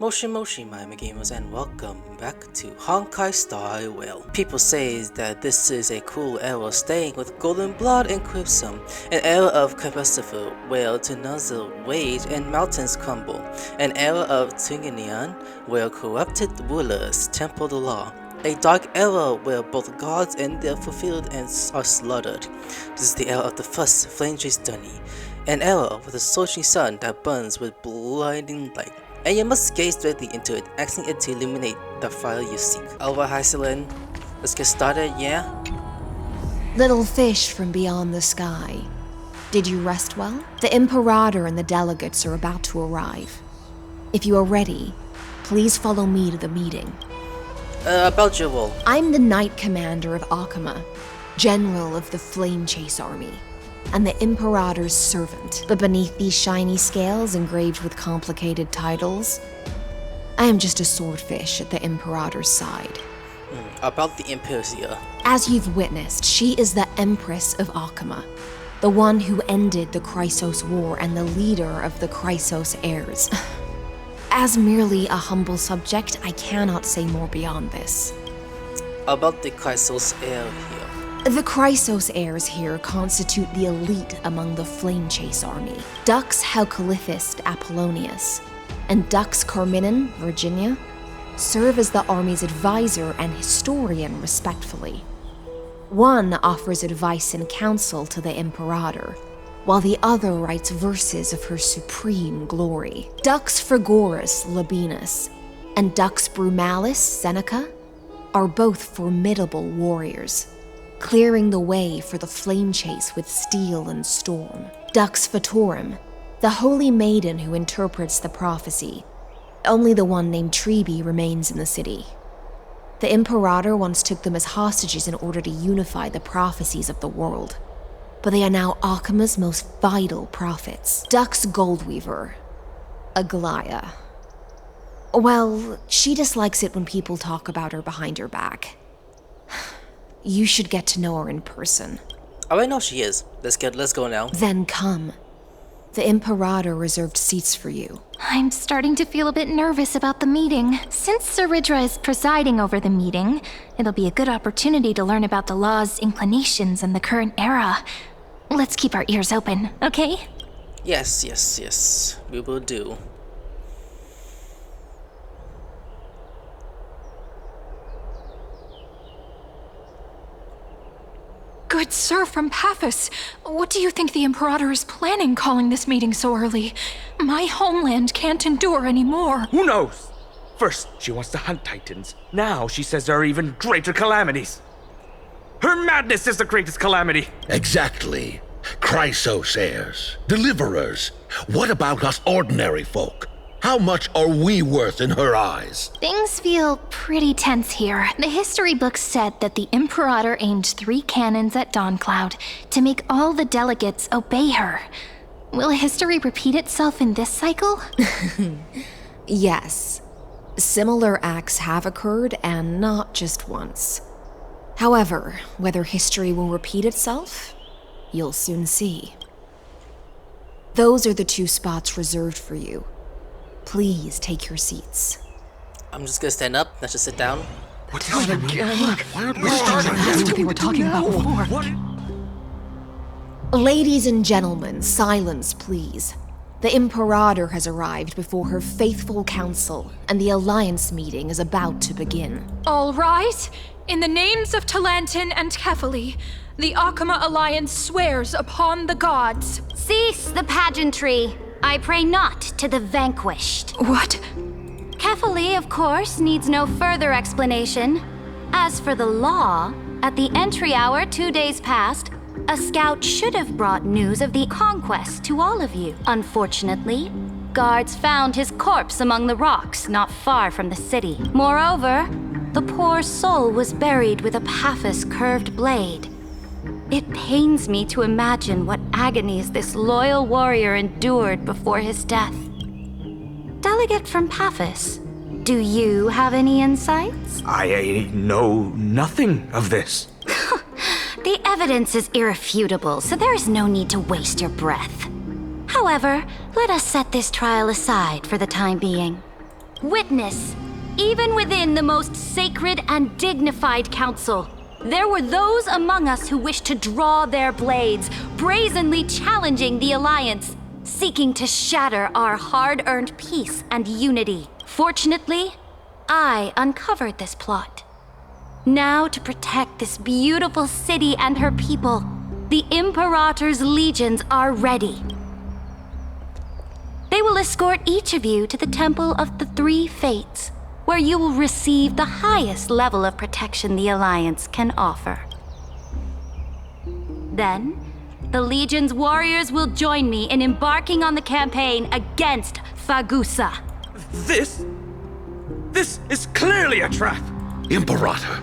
Moshi Moshi, my gamers, and welcome back to Honkai Star Whale. People say that this is a cool era staying with golden blood and crimson, an era of capacity where to nuzzle wage and mountains crumble, an era of Tinganian where corrupted rulers temple the law, a dark era where both gods and their fulfilled ends are slaughtered. This is the era of the first flame-chased journey, an era with a scorching sun that burns with blinding light. And you must gaze directly into it, asking it to illuminate the fire you seek. Over, Hysilens. Let's get started, yeah? Little fish from beyond the sky. Did you rest well? The Imperator and the delegates are about to arrive. If you are ready, please follow me to the meeting. About your role. I'm the Knight Commander of Akama, General of the Flame Chase Army, and the Imperator's servant. But beneath these shiny scales engraved with complicated titles, I am just a swordfish at the Imperator's side. About the Impersia. As you've witnessed, she is the Empress of Akama, the one who ended the Chrysos War and the leader of the Chrysos heirs. As merely a humble subject, I cannot say more beyond this. About the Chrysos heir here. The Chrysos heirs here constitute the elite among the Flame Chase Army. Dux Halcalithist Apollonius and Dux Carminin, Virginia, serve as the army's advisor and historian respectfully. One offers advice and counsel to the Imperator, while the other writes verses of her supreme glory. Dux Frigoris Labienus and Dux Brumalis Seneca are both formidable warriors, clearing the way for the flame chase with steel and storm. Dux Fatorum, the holy maiden who interprets the prophecy. Only the one named Trebi remains in the city. The Imperator once took them as hostages in order to unify the prophecies of the world, but they are now Akama's most vital prophets. Dux Goldweaver, Aglaya. Well, she dislikes it when people talk about her behind her back. You should get to know her in person. I already know she is. Let's go now. Then come. The Imperator reserved seats for you. I'm starting to feel a bit nervous about the meeting. Since Cerydra is presiding over the meeting, it'll be a good opportunity to learn about the law's inclinations and the current era. Let's keep our ears open, okay? Yes. We will do. Good sir from Paphos, what do you think the Imperator is planning calling this meeting so early? My homeland can't endure anymore. Who knows? First, she wants to hunt titans. Now she says there are even greater calamities. Her madness is the greatest calamity. Exactly. Chrysos heirs, deliverers. What about us ordinary folk? How much are we worth in her eyes? Things feel pretty tense here. The history books said that the Imperator aimed 3 cannons at Dawncloud to make all the delegates obey her. Will history repeat itself in this cycle? Yes. Similar acts have occurred, and not just once. However, whether history will repeat itself, you'll soon see. Those are the 2 spots reserved for you. Please take your seats. I'm just gonna stand up. Let's just sit down. What's happening again? Look, that's what we were talking about before. What? Ladies and gentlemen, silence, please. The Imperator has arrived before her faithful council, and the Alliance meeting is about to begin. All rise. In the names of Talantin and Kefali, the Akama Alliance swears upon the gods. Cease the pageantry. I pray not to the vanquished. What? Kefali, of course, needs no further explanation. As for the law, at the entry hour 2 days past, a scout should have brought news of the conquest to all of you. Unfortunately, guards found his corpse among the rocks not far from the city. Moreover, the poor soul was buried with a Paphos curved blade. It pains me to imagine what agonies this loyal warrior endured before his death. Delegate from Paphos, do you have any insights? I know nothing of this. The evidence is irrefutable, so there is no need to waste your breath. However, let us set this trial aside for the time being. Witness, even within the most sacred and dignified council, there were those among us who wished to draw their blades, brazenly challenging the Alliance, seeking to shatter our hard-earned peace and unity. Fortunately, I uncovered this plot. Now, to protect this beautiful city and her people, the Imperator's legions are ready. They will escort each of you to the Temple of the Three Fates, where you will receive the highest level of protection the Alliance can offer. Then, the Legion's warriors will join me in embarking on the campaign against Fagusa. This is clearly a trap! Imperator,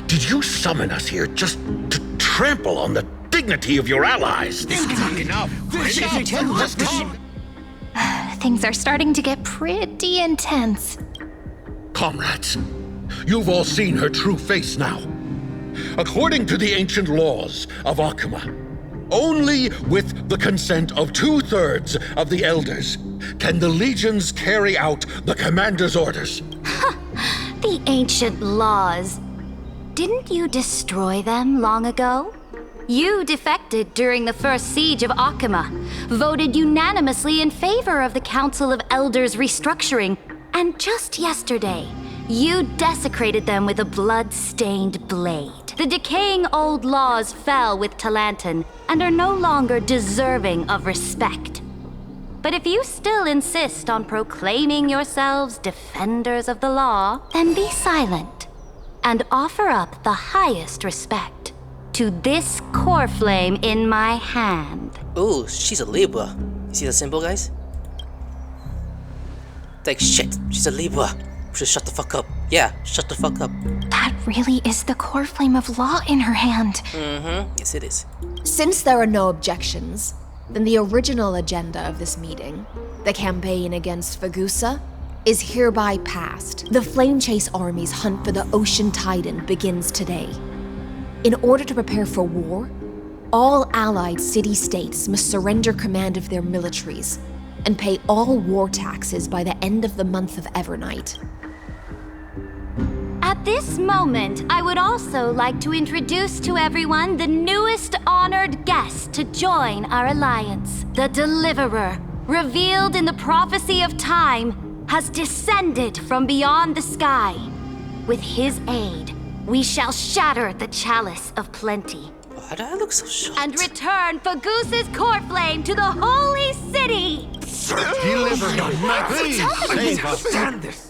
did you summon us here just to trample on the dignity of your allies? This is not enough. Things are starting to get pretty intense. Comrades, you've all seen her true face now. According to the ancient laws of Akuma, only with the consent of 2/3 of the elders can the legions carry out the commander's orders. The ancient laws. Didn't you destroy them long ago? You defected during the first siege of Akuma, voted unanimously in favor of the Council of Elders restructuring, and just yesterday, you desecrated them with a blood-stained blade. The decaying old laws fell with Talanton and are no longer deserving of respect. But if you still insist on proclaiming yourselves defenders of the law, then be silent and offer up the highest respect to this core flame in my hand. Ooh, she's a Libra. You see the symbol, guys? Like, shit, she's a Libra. Just shut the fuck up. Yeah, shut the fuck up. That really is the core flame of law in her hand. Yes, it is. Since there are no objections, then the original agenda of this meeting, the campaign against Fagusa, is hereby passed. The Flame Chase Army's hunt for the Ocean Titan begins today. In order to prepare for war, all allied city-states must surrender command of their militaries and pay all war taxes by the end of the month of Evernight. At this moment, I would also like to introduce to everyone the newest honored guest to join our alliance. The Deliverer, revealed in the prophecy of time, has descended from beyond the sky. With his aid, we shall shatter the Chalice of Plenty. Why do I look so shocked? And return Fagusa's core flame to the Holy City!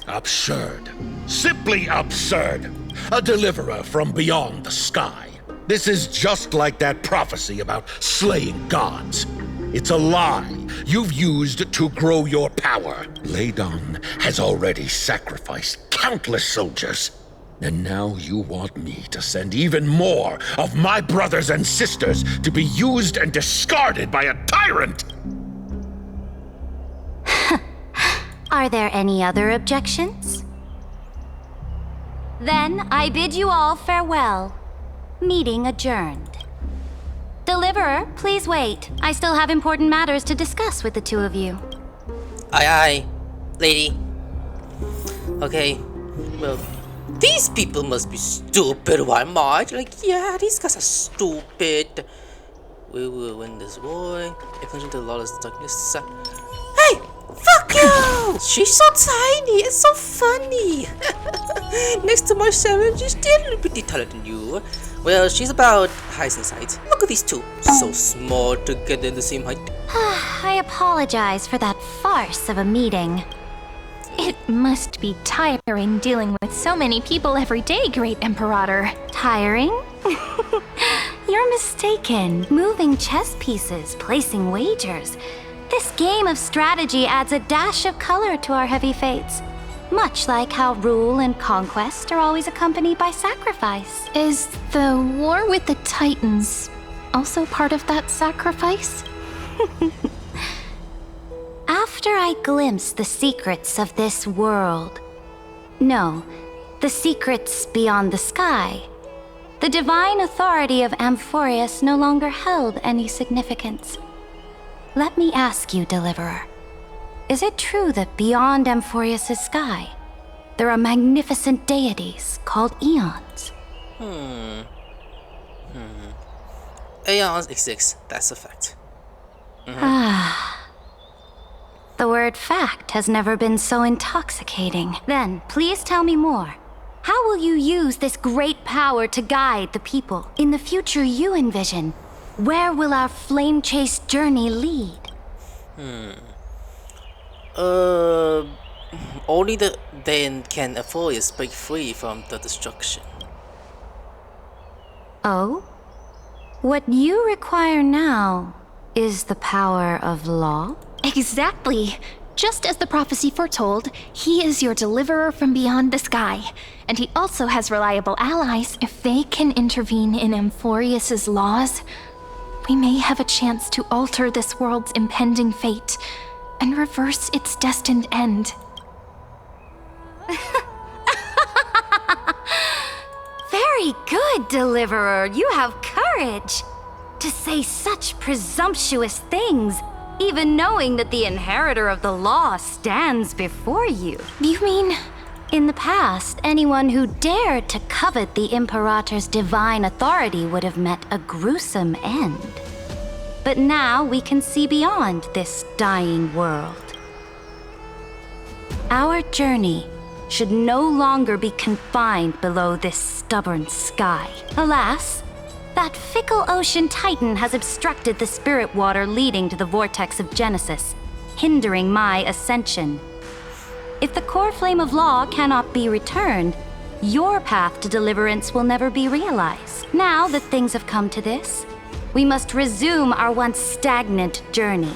Absurd. Simply absurd. A deliverer from beyond the sky. This is just like that prophecy about slaying gods. It's a lie you've used to grow your power. Ladon has already sacrificed countless soldiers. And now you want me to send even more of my brothers and sisters to be used and discarded by a tyrant? Are there any other objections? Then I bid you all farewell. Meeting adjourned. Deliverer, please wait. I still have important matters to discuss with the two of you. Aye, aye, lady. Okay, well, these people must be stupid, why not? Like, yeah, these guys are stupid. We will win this war. According to the lawless darkness. Hey! Fuck you! She's so tiny, it's so funny. Next to my 7, she's still pretty taller than you. Well, she's about Hysilens height. Look at these two, so small together in the same height. I apologize for that farce of a meeting. It must be tiring dealing with so many people every day, Great Imperator. Tiring? You're mistaken. Moving chess pieces, placing wagers. This game of strategy adds a dash of color to our heavy fates. Much like how rule and conquest are always accompanied by sacrifice. Is the war with the Titans also part of that sacrifice? After I glimpse the secrets of this world, no, the secrets beyond the sky, the divine authority of Amphorius no longer held any significance. Let me ask you, Deliverer, is it true that beyond Amphorius' sky, there are magnificent deities called eons. Aeons exist, that's a fact. The word fact has never been so intoxicating. Then, please tell me more. How will you use this great power to guide the people? In the future you envision, where will our flame-chased journey lead? Only the then can Euphorius break free from the destruction. Oh? What you require now is the power of law? Exactly. Just as the prophecy foretold, he is your deliverer from beyond the sky. And he also has reliable allies. If they can intervene in Euphorius's laws, we may have a chance to alter this world's impending fate and reverse its destined end. Very good, Deliverer. You have courage. To say such presumptuous things, even knowing that the inheritor of the law stands before you. You mean? In the past, anyone who dared to covet the Imperator's divine authority would have met a gruesome end. But now we can see beyond this dying world. Our journey should no longer be confined below this stubborn sky. Alas, that fickle ocean titan has obstructed the spirit water leading to the vortex of Genesis, hindering my ascension. If the core flame of law cannot be returned, your path to deliverance will never be realized. Now that things have come to this, we must resume our once stagnant journey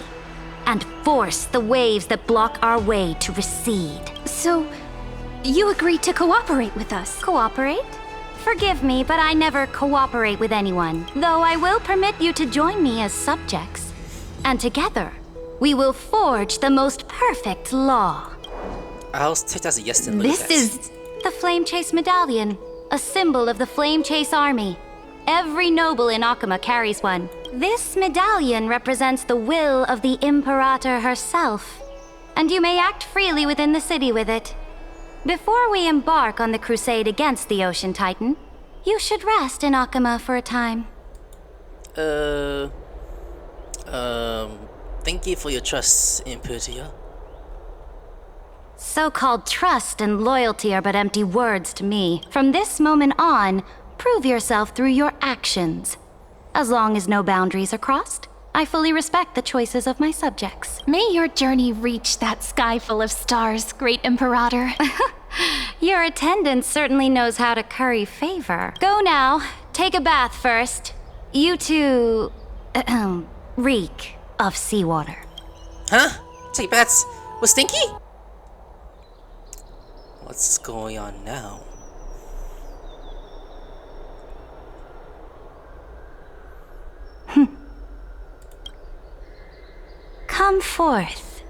and force the waves that block our way to recede. So, you agreed to cooperate with us? Cooperate? Forgive me, but I never cooperate with anyone, though I will permit you to join me as subjects. And together, we will forge the most perfect law. I'll take that as a yes and lose This is the Flame Chase Medallion, a symbol of the Flame Chase Army. Every noble in Akuma carries one. This medallion represents the will of the Imperator herself, and you may act freely within the city with it. Before we embark on the crusade against the Ocean Titan, you should rest in Akuma for a time. Thank you for your trust, Imperia. So-called trust and loyalty are but empty words to me. From this moment on, prove yourself through your actions. As long as no boundaries are crossed, I fully respect the choices of my subjects. May your journey reach that sky full of stars, great Imperator. Your attendant certainly knows how to curry favor. Go now. Take a bath first. You two... reek of seawater. Huh? Take baths with Stinky? What's going on now? Come forth,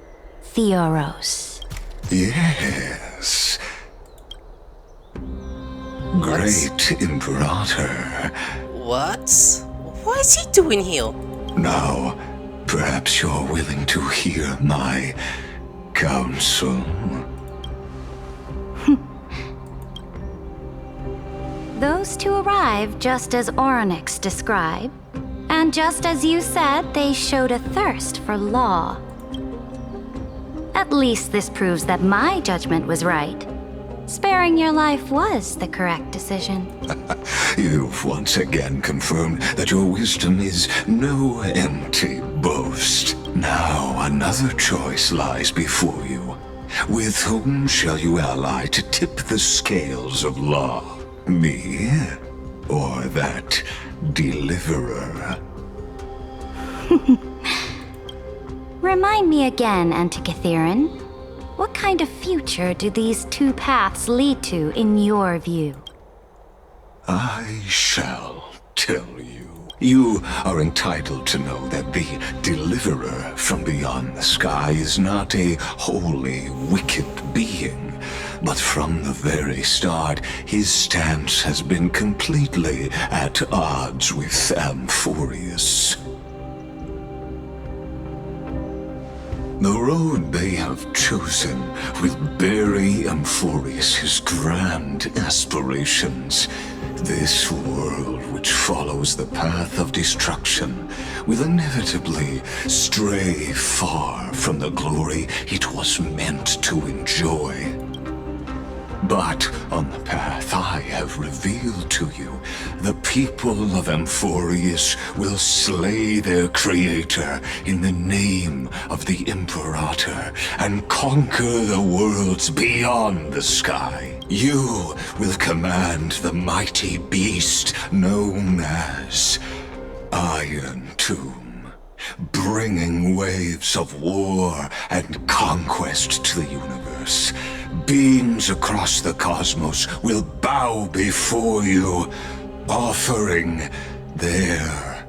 Theoros. Yes. Great Imperator. What? What is he doing here? Now, perhaps you're willing to hear my counsel. Those two arrived just as Orynyx described, and just as you said, they showed a thirst for law. At least this proves that my judgment was right. Sparing your life was the correct decision. You've once again confirmed that your wisdom is no empty boast. Now another choice lies before you. With whom shall you ally to tip the scales of law? Me? Or that deliverer? Remind me again, Antikythera. What kind of future do these two paths lead to in your view? I shall tell you. You are entitled to know that the deliverer from beyond the sky is not a wholly wicked being, but from the very start, his stance has been completely at odds with Euphorius. The road they have chosen will bury Amphorius' grand aspirations. This world which follows the path of destruction will inevitably stray far from the glory it was meant to enjoy. But on the path I have revealed to you, the people of Amphorius will slay their creator in the name of the Imperator and conquer the worlds beyond the sky. You will command the mighty beast known as Iron Tomb, bringing waves of war and conquest to the universe. Beings across the cosmos will bow before you, offering their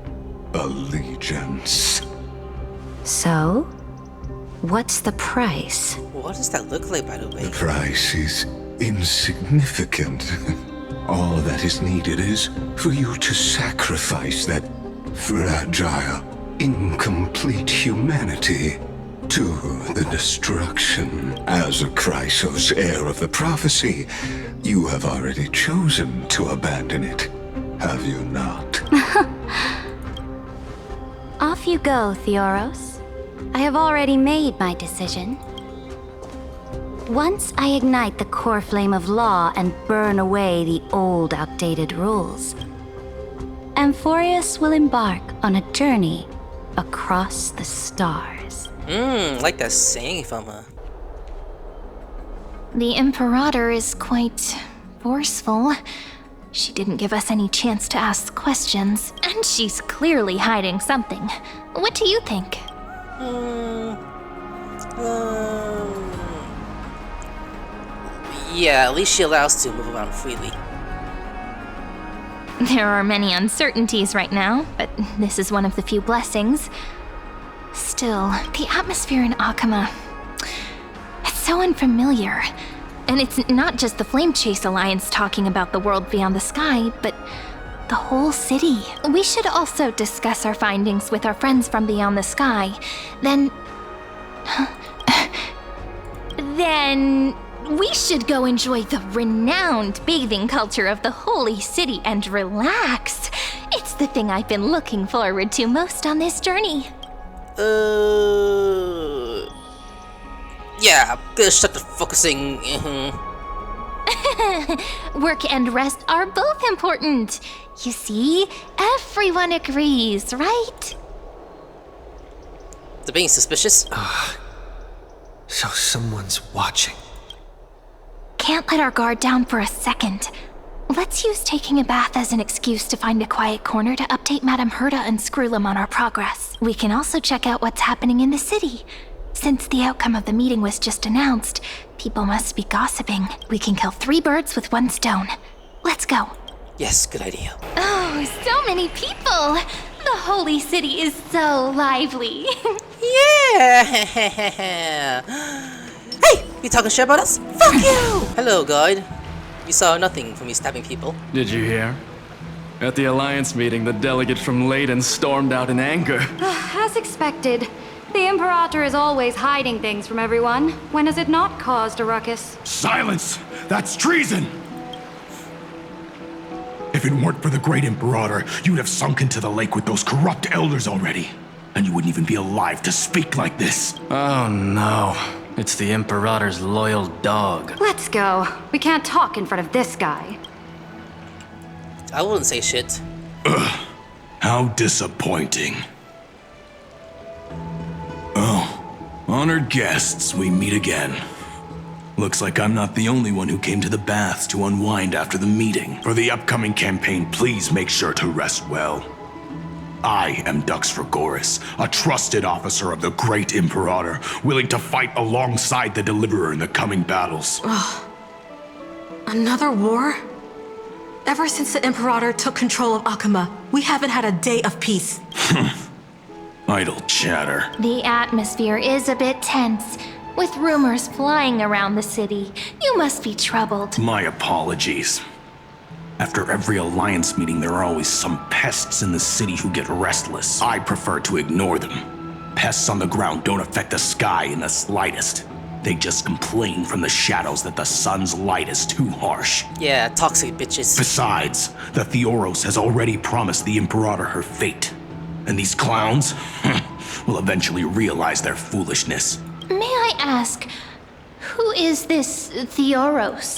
allegiance. So, what's the price? What does that look like, by the way? The price is insignificant. All that is needed is for you to sacrifice that fragile, incomplete humanity to the destruction. As a Chrysos, heir of the prophecy, you have already chosen to abandon it, have you not? Off you go, Theoros. I have already made my decision. Once I ignite the core flame of law and burn away the old, outdated rules, Amphorius will embark on a journey across the stars. Like that saying from a... The Imperator is quite forceful. She didn't give us any chance to ask questions, and she's clearly hiding something. What do you think? Yeah, at least she allows us to move around freely. There are many uncertainties right now, but this is one of the few blessings. Still, the atmosphere in Akama, it's so unfamiliar. And it's not just the Flame Chase Alliance talking about the world beyond the sky, but the whole city. We should also discuss our findings with our friends from beyond the sky. Then we should go enjoy the renowned bathing culture of the holy city and relax. It's the thing I've been looking forward to most on this journey. Yeah, I'm gonna shut the focusing. Work and rest are both important. You see, everyone agrees, right? They're being suspicious. So someone's watching. Can't let our guard down for a second. Let's use taking a bath as an excuse to find a quiet corner to update Madame Herta and Screwlum on our progress. We can also check out what's happening in the city. Since the outcome of the meeting was just announced, people must be gossiping. We can kill 3 birds with 1 stone. Let's go. Yes, good idea. Oh, so many people! The holy city is so lively. Yeah! Hey! You talking shit about us? Fuck you! Hello, guide. You saw nothing from me stabbing people. Did you hear? At the Alliance meeting, the delegate from Leyden stormed out in anger. As expected. The Imperator is always hiding things from everyone. When has it not caused a ruckus? Silence! That's treason! If it weren't for the great Imperator, you'd have sunk into the lake with those corrupt elders already. And you wouldn't even be alive to speak like this. Oh no. It's the Imperator's loyal dog. Let's go. We can't talk in front of this guy. I wouldn't say shit. Ugh. How disappointing. Oh, honored guests, we meet again. Looks like I'm not the only one who came to the baths to unwind after the meeting. For the upcoming campaign, please make sure to rest well. I am Dux Frigoris, a trusted officer of the Great Imperator, willing to fight alongside the Deliverer in the coming battles. Ugh. Another war? Ever since the Imperator took control of Akama, we haven't had a day of peace. Idle chatter. The atmosphere is a bit tense, with rumors flying around the city. You must be troubled. My apologies. After every Alliance meeting, there are always some pests in the city who get restless. I prefer to ignore them. pests on the ground don't affect the sky in the slightest. They just complain from the shadows that the sun's light is too harsh. Yeah, toxic bitches. Besides, the Theoros has already promised the Imperator her fate. And these clowns will eventually realize their foolishness. May I ask, who is this Theoros?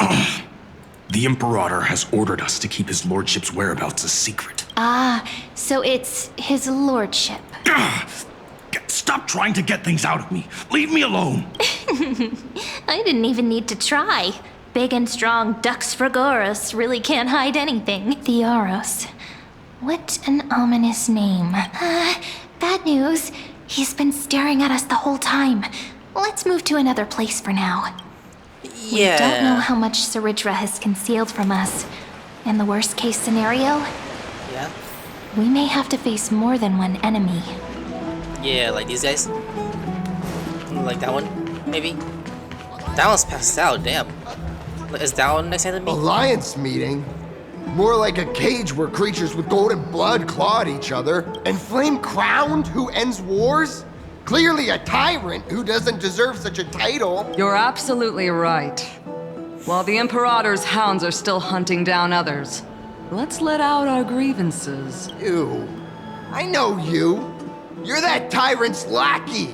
The Imperator has ordered us to keep his lordship's whereabouts a secret. Ah, so it's his lordship. Stop trying to get things out of me. Leave me alone. I didn't even need to try. Big and strong Dux Fragoros really can't hide anything. Theoros. What an ominous name. Bad news. He's been staring at us the whole time. Let's move to another place for now. Yeah. We don't know how much Cerydra has concealed from us. In the worst case scenario, Yeah. we may have to face more than one enemy. Yeah, like these guys. Like that one, maybe. That one's passed out. Damn. Is that one next enemy? Alliance meeting? More like a cage where creatures with golden blood claw at each other. And Flame Crowned, who ends wars? Clearly a tyrant who doesn't deserve such a title. You're absolutely right. While the Imperator's hounds are still hunting down others, let's let out our grievances. You. I know you. You're that tyrant's lackey.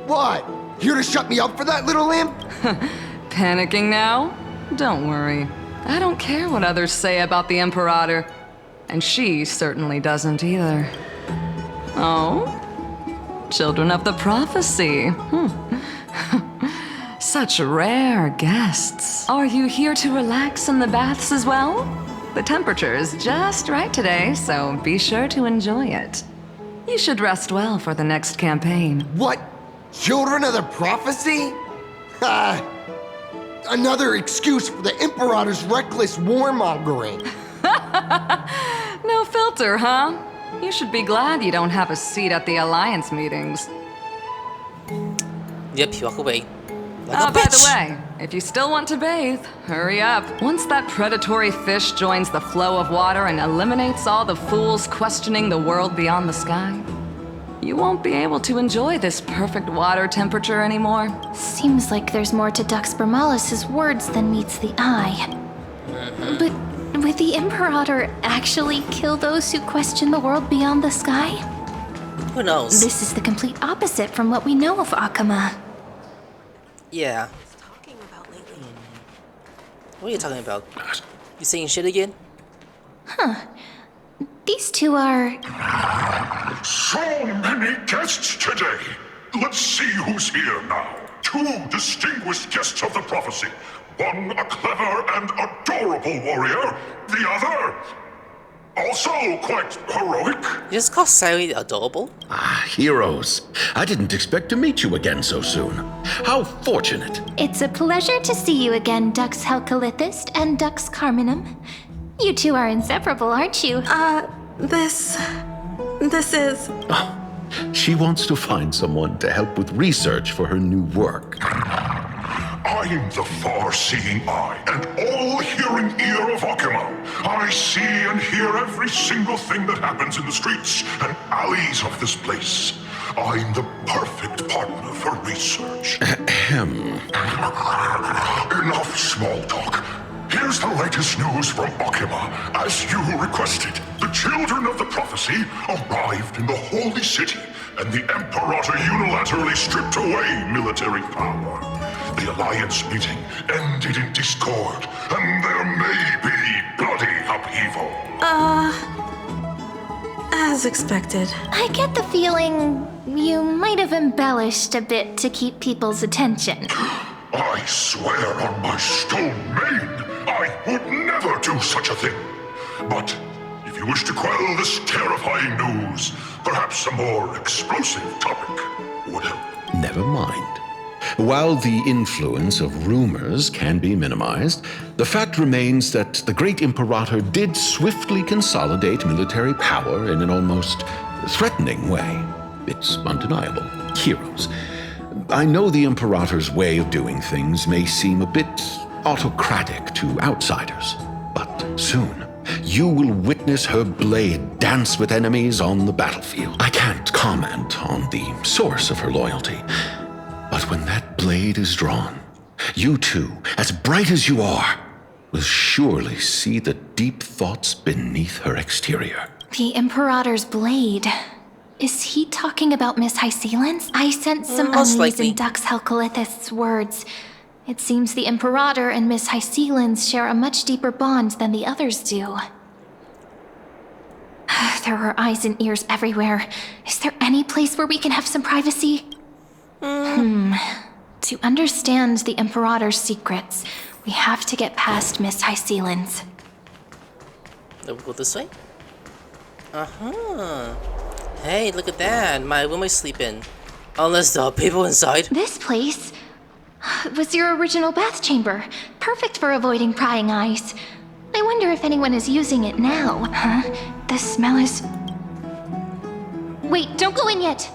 What? Here to shut me up for that little imp? Panicking now? Don't worry. I don't care what others say about the Imperator. And she certainly doesn't either. Oh? Children of the Prophecy. Such rare guests. Are you here to relax in the baths as well? The temperature is just right today, so be sure to enjoy it. You should rest well for the next campaign. What? Children of the Prophecy? Another excuse for the Imperator's reckless warmongering. No filter, huh? You should be glad you don't have a seat at the Alliance meetings. Yep, you walk away. Like a By bitch. the way, if you still want to bathe, hurry up. Once that predatory fish joins the flow of water and eliminates all the fools questioning the world beyond the sky, you won't be able to enjoy this perfect water temperature anymore. Seems like there's more to Dux Bramalis' words than meets the eye. But would the Imperator actually kill those who question the world beyond the sky? Who knows? This is the complete opposite from what we know of Akama. Yeah. What are you talking about? You saying shit again? Huh. These two are... So many guests today. Let's see who's here now. Two distinguished guests of the prophecy. One a clever and adorable warrior. The other... also quite heroic. You just call Cyrene adorable? Heroes. I didn't expect to meet you again so soon. How fortunate. It's a pleasure to see you again, Dux Helcalithist and Dux Carminum. You two are inseparable, aren't you? This is... Oh, she wants to find someone to help with research for her new work. I'm the far-seeing eye and all-hearing ear of Akama. I see and hear every single thing that happens in the streets and alleys of this place. I'm the perfect partner for research. Enough small talk. Here's the latest news from Akama, as you requested. The children of the prophecy arrived in the holy city, and the Imperator unilaterally stripped away military power. The Alliance meeting ended in discord, and there may be bloody upheaval. As expected. I get the feeling you might have embellished a bit to keep people's attention. I swear on my stone mane, I would never do such a thing. But if you wish to quell this terrifying news, perhaps a more explosive topic would help. Never mind. While the influence of rumors can be minimized, the fact remains that the great Imperator did swiftly consolidate military power in an almost threatening way. It's undeniable. Heroes. I know the Imperator's way of doing things may seem a bit autocratic to outsiders, but soon you will witness her blade dance with enemies on the battlefield. I can't comment on the source of her loyalty, but when that blade is drawn, you two, as bright as you are, will surely see the deep thoughts beneath her exterior. The Imperator's blade. Is he talking about Miss Hysilens? I sense some unease in Dux Helcalithist's words. It seems the Imperator and Miss Hysilens share a much deeper bond than the others do. There are eyes and ears everywhere. Is there any place where we can have some privacy? To understand the Imperator's secrets, we have to get past Miss Hysilens. We'll go this way? Uh-huh. Hey, look at that. My room is sleeping. Unless there are people inside. This place was your original bath chamber. Perfect for avoiding prying eyes. I wonder if anyone is using it now. Huh? The smell is... Wait, don't go in yet.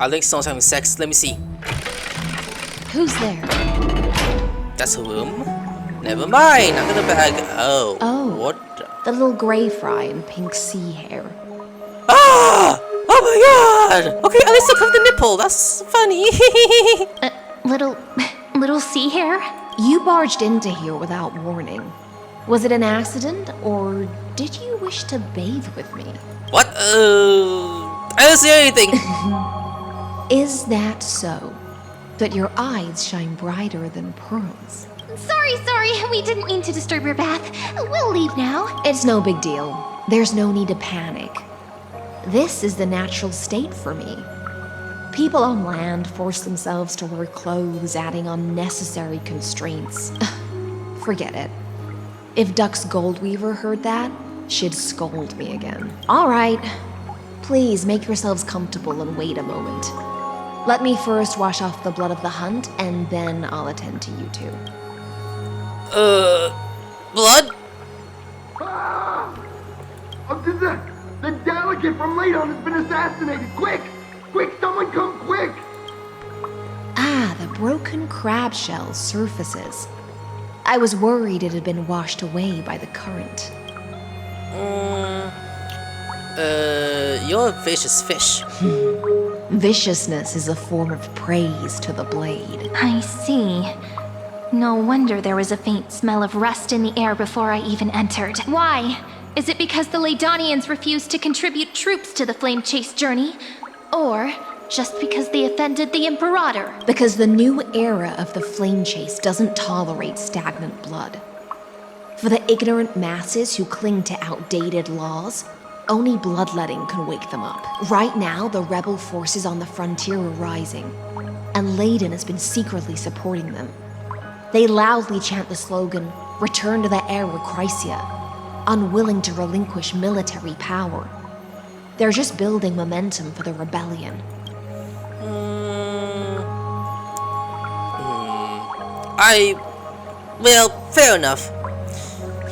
I think someone's having sex. Let me see. Who's there? That's a room. Never mind. I'm gonna bag. Oh. What? The little gray fry in pink sea hair. Ah! Oh my god! Okay, at least I covered the nipple. That's funny. Little sea hair? You barged into here without warning. Was it an accident, or did you wish to bathe with me? What? I didn't see anything. Is that so? That your eyes shine brighter than pearls? Sorry. We didn't mean to disturb your bath. We'll leave now. It's no big deal. There's no need to panic. This is the natural state for me. People on land force themselves to wear clothes, adding unnecessary constraints. Forget it. If Dux Goldweaver heard that, she'd scold me again. All right. Please make yourselves comfortable and wait a moment. Let me first wash off the blood of the hunt, and then I'll attend to you two. Blood? The delegate from Ladon has been assassinated! Quick! Quick, someone come quick! Ah, the broken crab shell surfaces. I was worried it had been washed away by the current. You're a vicious fish. Viciousness is a form of praise to the blade. I see. No wonder there was a faint smell of rust in the air before I even entered. Why? Is it because the Ladonians refused to contribute troops to the Flame Chase journey? Or just because they offended the Imperator? Because the new era of the Flame Chase doesn't tolerate stagnant blood. For the ignorant masses who cling to outdated laws, only bloodletting can wake them up. Right now, the rebel forces on the frontier are rising, and Ladon has been secretly supporting them. They loudly chant the slogan, "Return to the era Chrysia," unwilling to relinquish military power. They're just building momentum for the rebellion. Well, fair enough.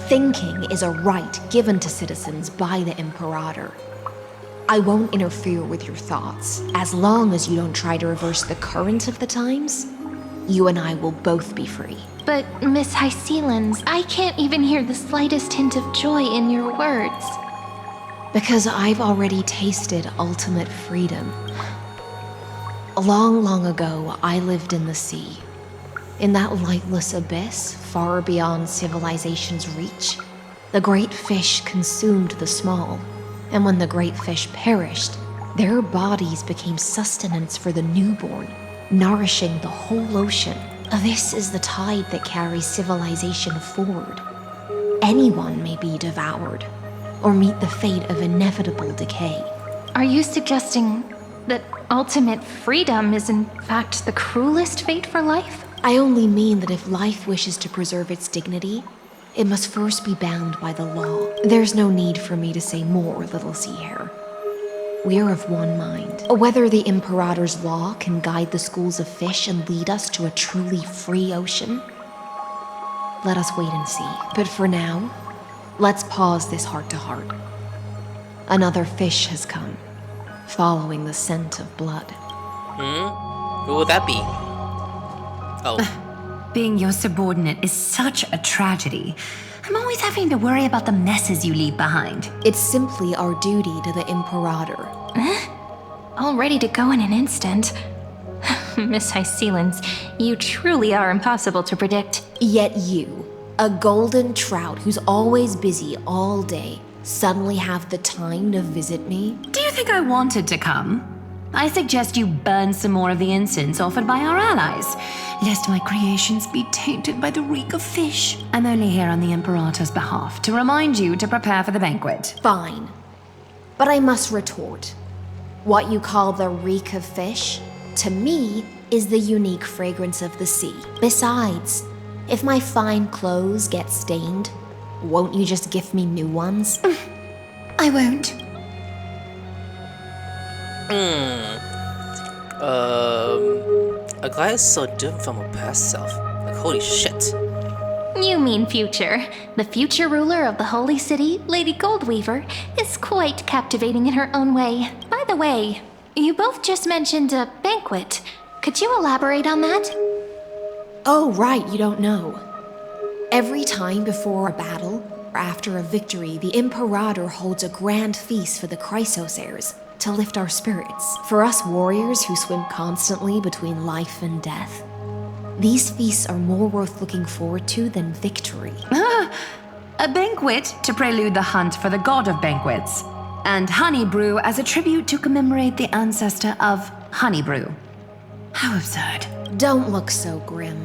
Thinking is a right given to citizens by the Imperator. I won't interfere with your thoughts. As long as you don't try to reverse the current of the times, you and I will both be free. But, Miss Hysilens, I can't even hear the slightest hint of joy in your words. Because I've already tasted ultimate freedom. Long ago, I lived in the sea. In that lightless abyss, far beyond civilization's reach, the great fish consumed the small. And when the great fish perished, their bodies became sustenance for the newborn, nourishing the whole ocean. This is the tide that carries civilization forward. Anyone may be devoured, or meet the fate of inevitable decay. Are you suggesting that ultimate freedom is in fact the cruelest fate for life? I only mean that if life wishes to preserve its dignity, it must first be bound by the law. There's no need for me to say more, little sea hare. We are of one mind. Whether the Imperator's law can guide the schools of fish and lead us to a truly free ocean, let us wait and see. But for now, let's pause this heart-to-heart. Another fish has come, following the scent of blood. Who would that be? Oh. Being your subordinate is such a tragedy. I'm always having to worry about the messes you leave behind. It's simply our duty to the Imperator. All ready to go in an instant. Miss Hysilens, you truly are impossible to predict. Yet you, a golden trout who's always busy all day, suddenly have the time to visit me? Do you think I wanted to come? I suggest you burn some more of the incense offered by our allies, lest my creations be tainted by the reek of fish. I'm only here on the Imperator's behalf to remind you to prepare for the banquet. Fine. But I must retort. What you call the reek of fish, to me, is the unique fragrance of the sea. Besides, if my fine clothes get stained, won't you just gift me new ones? I won't. A guy is so different from her past self. Like, holy shit. You mean future. The future ruler of the Holy City, Lady Goldweaver, is quite captivating in her own way. By the way, you both just mentioned a banquet. Could you elaborate on that? Oh, right, you don't know. Every time before a battle, or after a victory, the Imperator holds a grand feast for the Chrysos heirs to lift our spirits. For us warriors who swim constantly between life and death, these feasts are more worth looking forward to than victory. A banquet to prelude the hunt for the god of banquets, and honey brew as a tribute to commemorate the ancestor of honey brew. How absurd. Don't look so grim.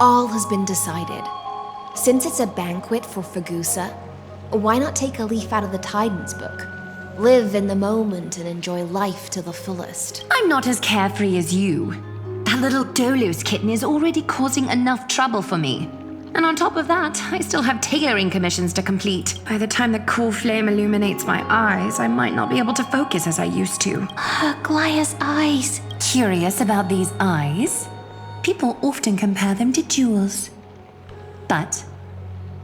All has been decided. Since it's a banquet for Fagusa, why not take a leaf out of the Titan's book? Live in the moment and enjoy life to the fullest. I'm not as carefree as you. That little Dolos kitten is already causing enough trouble for me. And on top of that, I still have tailoring commissions to complete. By the time the cool flame illuminates my eyes, I might not be able to focus as I used to. Glaya's eyes. Curious about these eyes? People often compare them to jewels. But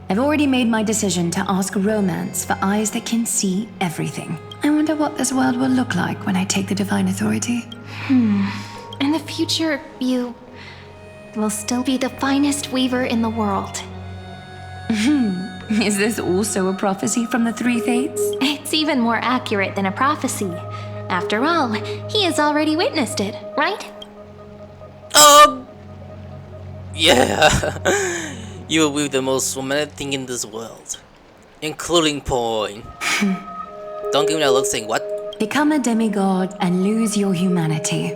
I've already made my decision to ask romance for eyes that can see everything. I wonder what this world will look like when I take the divine authority. In the future, you will still be the finest weaver in the world. Is this also a prophecy from the Three Fates? It's even more accurate than a prophecy. After all, he has already witnessed it, right? Yeah. You will be the most romantic thing in this world. Including porn. Don't give me that look saying what? Become a demigod and lose your humanity.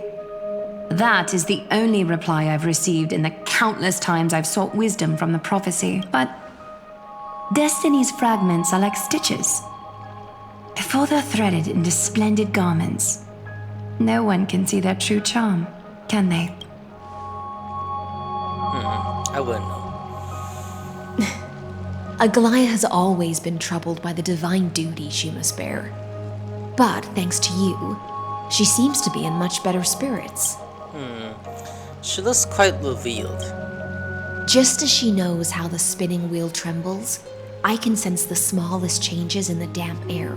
That is the only reply I've received in the countless times I've sought wisdom from the prophecy. But Destiny's fragments are like stitches. Before they're threaded into splendid garments, no one can see their true charm, can they? I wouldn't know. Aglaya has always been troubled by the divine duty she must bear. But thanks to you, she seems to be in much better spirits. She looks quite revealed. Just as she knows how the spinning wheel trembles, I can sense the smallest changes in the damp air.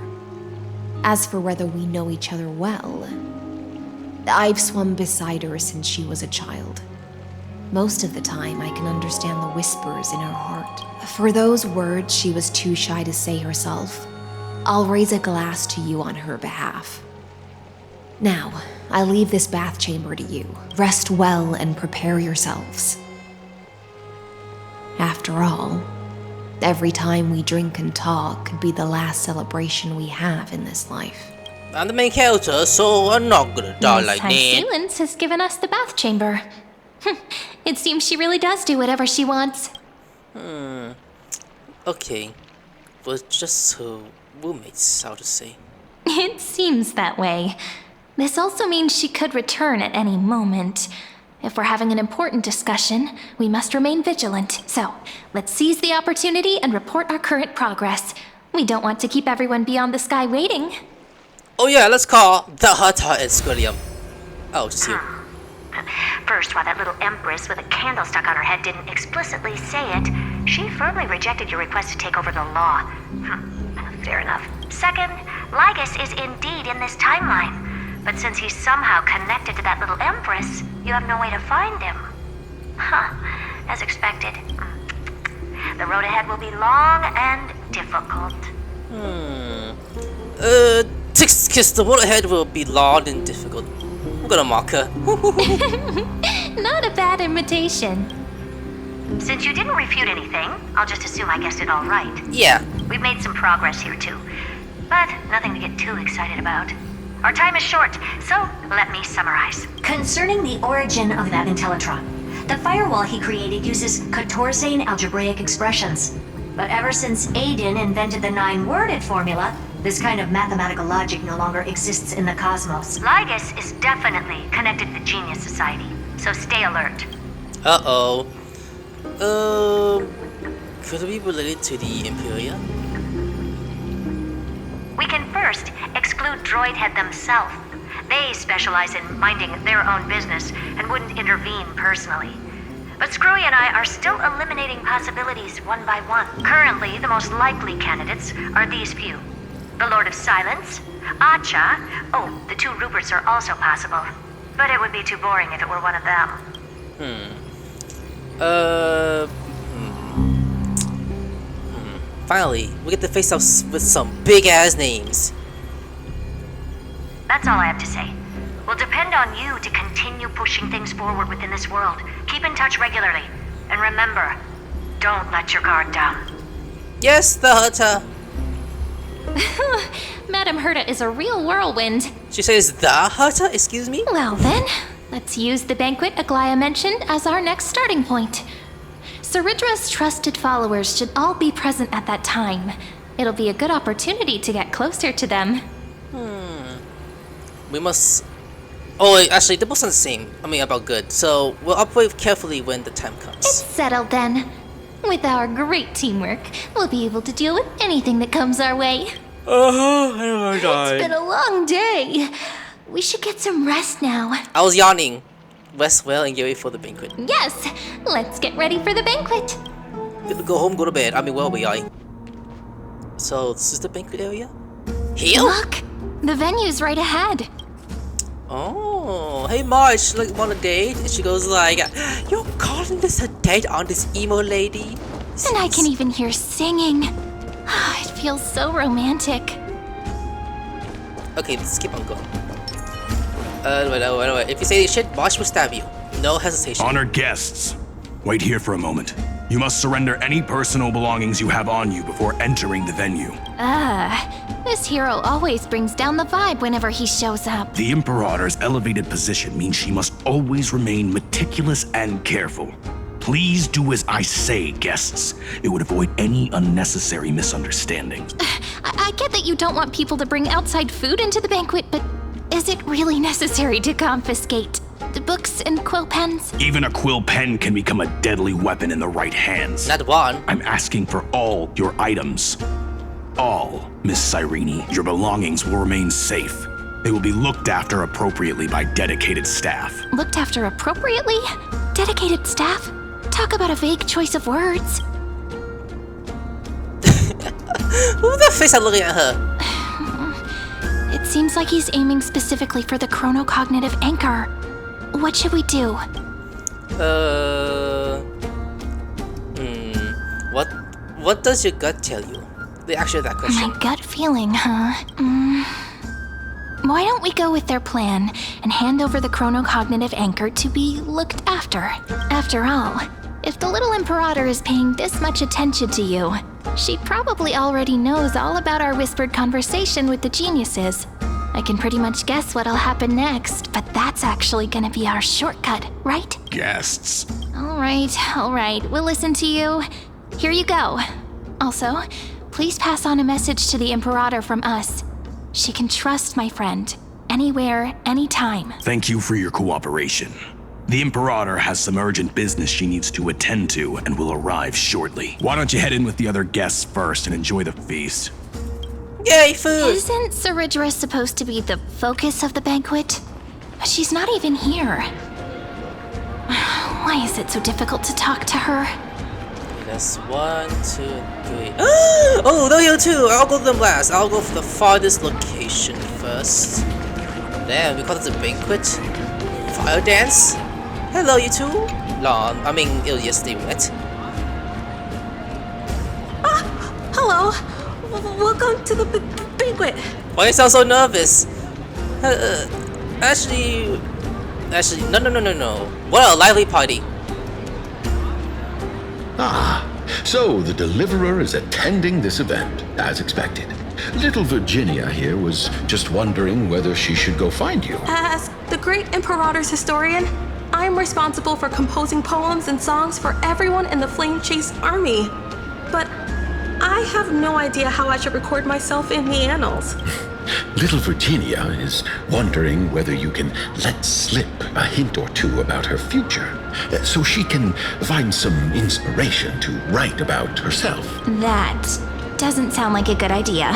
As for whether we know each other well, I've swum beside her since she was a child. Most of the time, I can understand the whispers in her heart. For those words she was too shy to say herself, I'll raise a glass to you on her behalf. Now, I leave this bath chamber to you. Rest well and prepare yourselves. After all, every time we drink and talk could be the last celebration we have in this life. I'm the main character, so I'm not gonna die like that. Hysilens has given us the bath chamber. It seems she really does do whatever she wants. Okay. But just her roommates, how to say. It seems that way. This also means she could return at any moment. If we're having an important discussion, we must remain vigilant. So, let's seize the opportunity and report our current progress. We don't want to keep everyone beyond the sky waiting. Oh yeah, let's call the Hata and Squilliam. Oh, just you. First, while that little empress with a candle stuck on her head didn't explicitly say it, she firmly rejected your request to take over the law. Fair enough. Second, Lygus is indeed in this timeline. But since he's somehow connected to that little empress, you have no way to find him. as expected. The road ahead will be long and difficult. Kiss, the road ahead will be long and difficult. I'm gonna mock her. Not a bad imitation. Since you didn't refute anything, I'll just assume I guessed it all right. Yeah. We've made some progress here too, but nothing to get too excited about. Our time is short, so let me summarize. Concerning the origin of that Intellitron, the firewall he created uses Cotorzane algebraic expressions. But ever since Aiden invented the 9-worded formula, this kind of mathematical logic no longer exists in the cosmos. Lygus is definitely connected to the Genius Society, so stay alert. Uh-oh. Could it be related to the Imperia? We can first exclude Droidhead themselves. They specialize in minding their own business and wouldn't intervene personally. But Screwy and I are still eliminating possibilities one by one. Currently, the most likely candidates are these few. The Lord of Silence, Acha, the 2 Ruperts are also possible. But it would be too boring if it were one of them. Finally, we get to face off with some big-ass names. That's all I have to say. We'll depend on you to continue pushing things forward within this world. Keep in touch regularly. And remember, don't let your guard down. Yes, the Herta. Madame Herta is a real whirlwind. She says the Herta? Excuse me? Well then, let's use the banquet Aglaya mentioned as our next starting point. Cerydra's trusted followers should all be present at that time. It'll be a good opportunity to get closer to them. We must... Oh, wait, actually, they're both the same. I mean, about good. So, we'll operate carefully when the time comes. It's settled then. With our great teamwork, we'll be able to deal with anything that comes our way. It's been a long day. We should get some rest now. I was yawning. Rest well and get ready for the banquet. Yes, let's get ready for the banquet. Go home, go to bed. I mean, where are we? So, this is the banquet area? Here? Look, the venue's right ahead. Oh, hey Marge, like, want a date? And she goes like, you're calling this a date on this emo lady? And I can even hear singing. It feels so romantic. Okay, let's keep on going. Wait. If you say this shit, Marge will stab you. No hesitation. Honored guests, wait here for a moment. You must surrender any personal belongings you have on you before entering the venue. This hero always brings down the vibe whenever he shows up. The Imperator's elevated position means she must always remain meticulous and careful. Please do as I say, guests. It would avoid any unnecessary misunderstandings. I get that you don't want people to bring outside food into the banquet, but is it really necessary to confiscate the books and quill pens? Even a quill pen can become a deadly weapon in the right hands. Not one. I'm asking for all your items. All, Miss Cyrene. Your belongings will remain safe. They will be looked after appropriately by dedicated staff. Looked after appropriately? Dedicated staff? Talk about a vague choice of words. Who the face I'm looking at her? It seems like he's aiming specifically for the chronocognitive anchor. What should we do? What does your gut tell you? The answer to that question. My gut feeling, huh? Why don't we go with their plan and hand over the chronocognitive anchor to be looked after? After all, if the little Imperator is paying this much attention to you, she probably already knows all about our whispered conversation with the geniuses. I can pretty much guess what'll happen next, but that's actually gonna be our shortcut, right? Guests. All right, we'll listen to you. Here you go. Also, please pass on a message to the Imperator from us. She can trust my friend, anywhere, anytime. Thank you for your cooperation. The Imperator has some urgent business she needs to attend to and will arrive shortly. Why don't you head in with the other guests first and enjoy the feast? Yay, food! Isn't Cerydra supposed to be the focus of the banquet? But she's not even here. Why is it so difficult to talk to her? That's 1, 2, 3. Oh, they're here too! I'll go to them last. I'll go for the farthest location first. Damn, we call this a banquet? Fire dance? Hello, you two. long. I mean, yesterday, right? Hello. Welcome to the banquet. Why you sound so nervous? Actually, no. What a lively party. Ah, so the Deliverer is attending this event, as expected. Little Virginia here was just wondering whether she should go find you. As the great Imperator's historian, I'm responsible for composing poems and songs for everyone in the Flame Chase army. But I have no idea how I should record myself in the annals. Little Virginia is wondering whether you can let slip a hint or two about her future, so she can find some inspiration to write about herself. That doesn't sound like a good idea.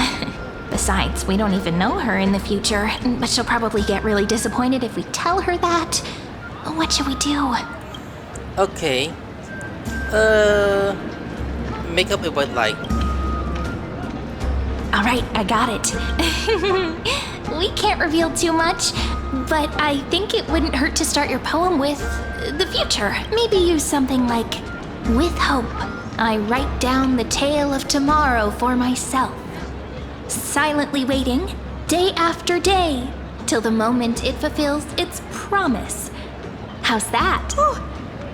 Besides, we don't even know her in the future, but she'll probably get really disappointed if we tell her that. What should we do? Okay. Make up a white light. Alright, I got it. We can't reveal too much, but I think it wouldn't hurt to start your poem with the future. Maybe use something like, with hope, I write down the tale of tomorrow for myself. Silently waiting, day after day, till the moment it fulfills its promise. How's that? Oh,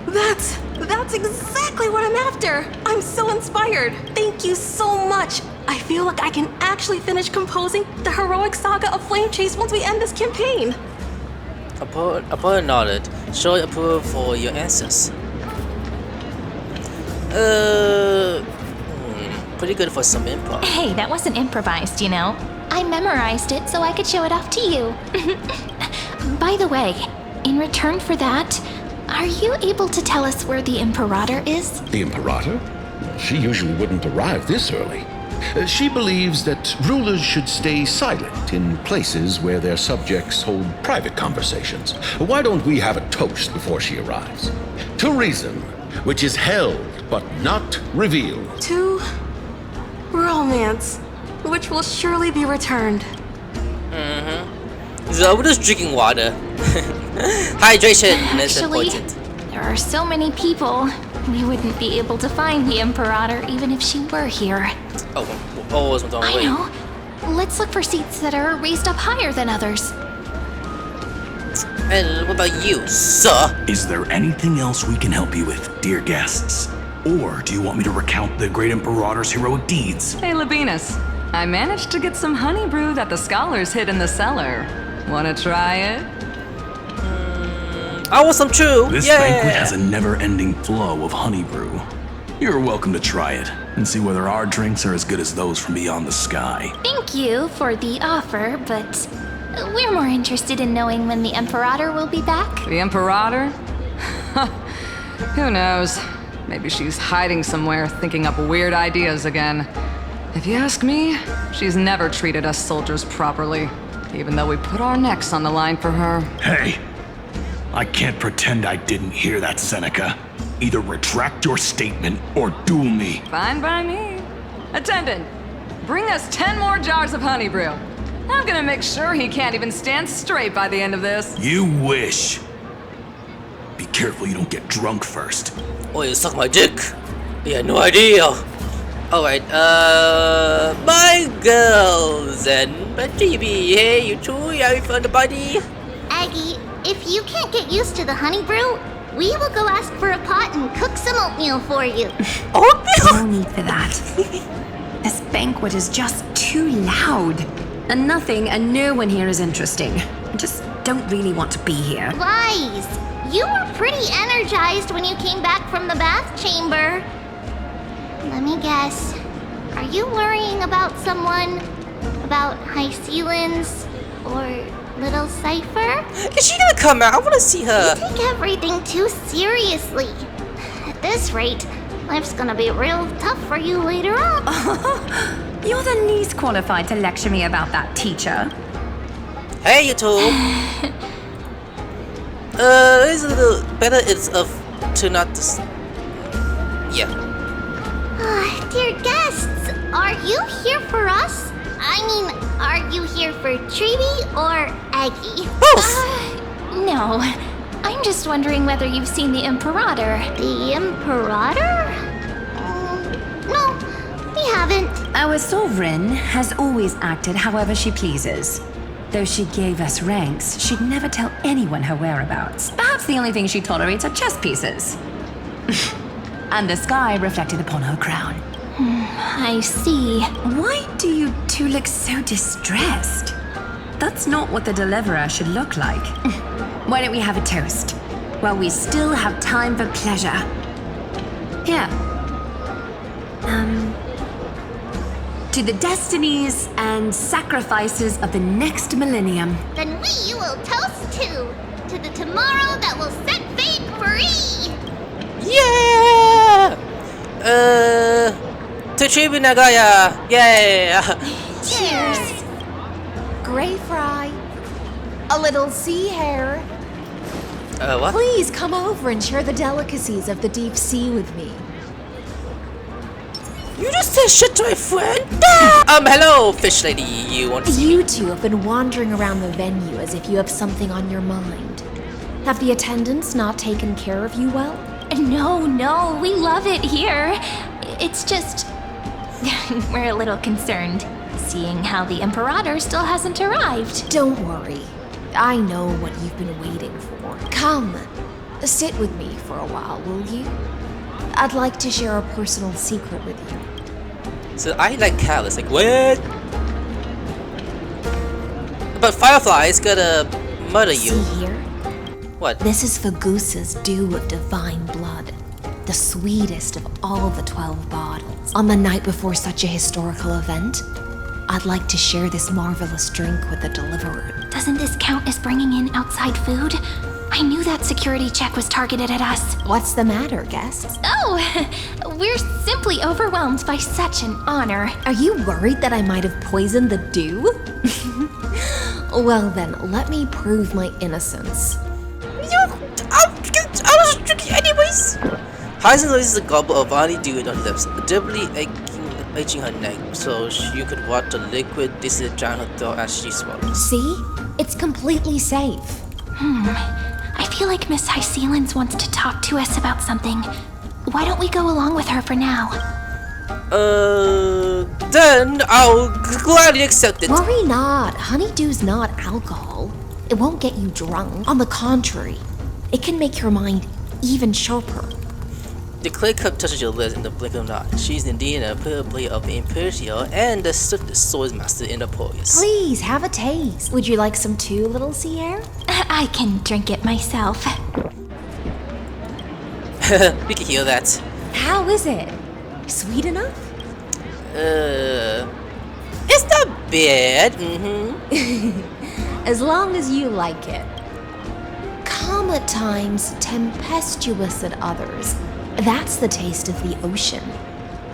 that's exactly what I'm after. I'm so inspired. Thank you so much. I feel like I can actually finish composing the heroic saga of Flame Chase once we end this campaign. Upon nodded, showing approval for your answers. Pretty good for some improv. Hey, that wasn't improvised, you know. I memorized it so I could show it off to you. By the way, in return for that, are you able to tell us where the Imperator is? The Imperator? She usually wouldn't arrive this early. She believes that rulers should stay silent in places where their subjects hold private conversations. Why don't we have a toast before she arrives? To reason, which is held but not revealed. To romance, which will surely be returned. So we're just drinking water. Hydration is important. There are so many people. We wouldn't be able to find the Imperator even if she were here. I know. Let's look for seats that are raised up higher than others. And what about you, sir? Is there anything else we can help you with, dear guests? Or do you want me to recount the great Imperator's heroic deeds? Hey, Labinas. I managed to get some honey brew that the scholars hid in the cellar. Wanna try it? I want some too. This banquet has a never-ending flow of honey brew. You're welcome to try it and see whether our drinks are as good as those from beyond the sky. Thank you for the offer, but we're more interested in knowing when the Imperator will be back. The Imperator? Who knows? Maybe she's hiding somewhere, thinking up weird ideas again. If you ask me, she's never treated us soldiers properly, even though we put our necks on the line for her. Hey! I can't pretend I didn't hear that, Seneca. Either retract your statement or duel me. Fine by me. Attendant, bring us 10 more jars of honey brew. I'm gonna make sure he can't even stand straight by the end of this. You wish. Be careful you don't get drunk first. Oh, you suck my dick. You had no idea. Alright, my girls and baby, hey, you two, you having fun, buddy? Aggie, if you can't get used to the honey brew, we will go ask for a pot and cook some oatmeal for you. Oatmeal? No need for that. This banquet is just too loud. And nothing and no one here is interesting. I just don't really want to be here. Lies! You were pretty energized when you came back from the bath chamber. Let me guess. Are you worrying about someone? About Hysilens? Or Little Cypher? Is she gonna come out? I wanna see her. You take everything too seriously. At this rate, life's gonna be real tough for you later on. You're the least qualified to lecture me about that, teacher. Hey, you two. It's a little better. It's to not. Yeah. Dear guests, are you here for us? I mean, are you here for Treeby or Aggie? No, I'm just wondering whether you've seen the Imperator. The Imperator? No, we haven't. Our sovereign has always acted however she pleases. Though she gave us ranks, she'd never tell anyone her whereabouts. Perhaps the only thing she tolerates are chess pieces. And the sky reflected upon her crown. I see. Why do you two look so distressed? That's not what the deliverer should look like. Why don't we have a toast? While we still have time for pleasure. Here. To the destinies and sacrifices of the next millennium. Then we will toast to the tomorrow that will set fate free! Yeah! To Chibi Nagaya! Yeah! Cheers! Gray fry. A little sea hare. What? Please come over and share the delicacies of the deep sea with me. You just said shit to my friend? Hello, fish lady. You want to see You me? two have been wandering around the venue as if you have something on your mind. Have the attendants not taken care of you well? No, we love it here. It's just... we're a little concerned, seeing how the Imperator still hasn't arrived. Don't worry. I know what you've been waiting for. Come, sit with me for a while, will you? I'd like to share a personal secret with you. So I like Caelus. Like, what? But Firefly is gonna murder you. See here? What? This is Fagusa's dew of divine blood. The sweetest of all the 12 bottles. On the night before such a historical event, I'd like to share this marvelous drink with the deliverer. Doesn't this count as bringing in outside food? I knew that security check was targeted at us. What's the matter, guests? Oh, we're simply overwhelmed by such an honor. Are you worried that I might have poisoned the dew? Well then, let me prove my innocence. I was drinking anyways. Hysilens is a goblet of honeydew in her lips, doubly aging her neck, so you could watch the liquid distillate down her throat as she swallowed. See? It's completely safe. I feel like Miss Hysilens wants to talk to us about something. Why don't we go along with her for now? Then I'll gladly accept it. Worry not. Honeydew's not alcohol. It won't get you drunk. On the contrary, it can make your mind even sharper. The clay cup touches your lips in the blink of an eye. She's indeed a pure blade of the Imperial and the swiftest sword master in the Polis. Please, have a taste. Would you like some too, little sea air? I can drink it myself. We can hear that. How is it? Sweet enough? It's not bad. As long as you like it. Calm at times, tempestuous at others. That's the taste of the ocean.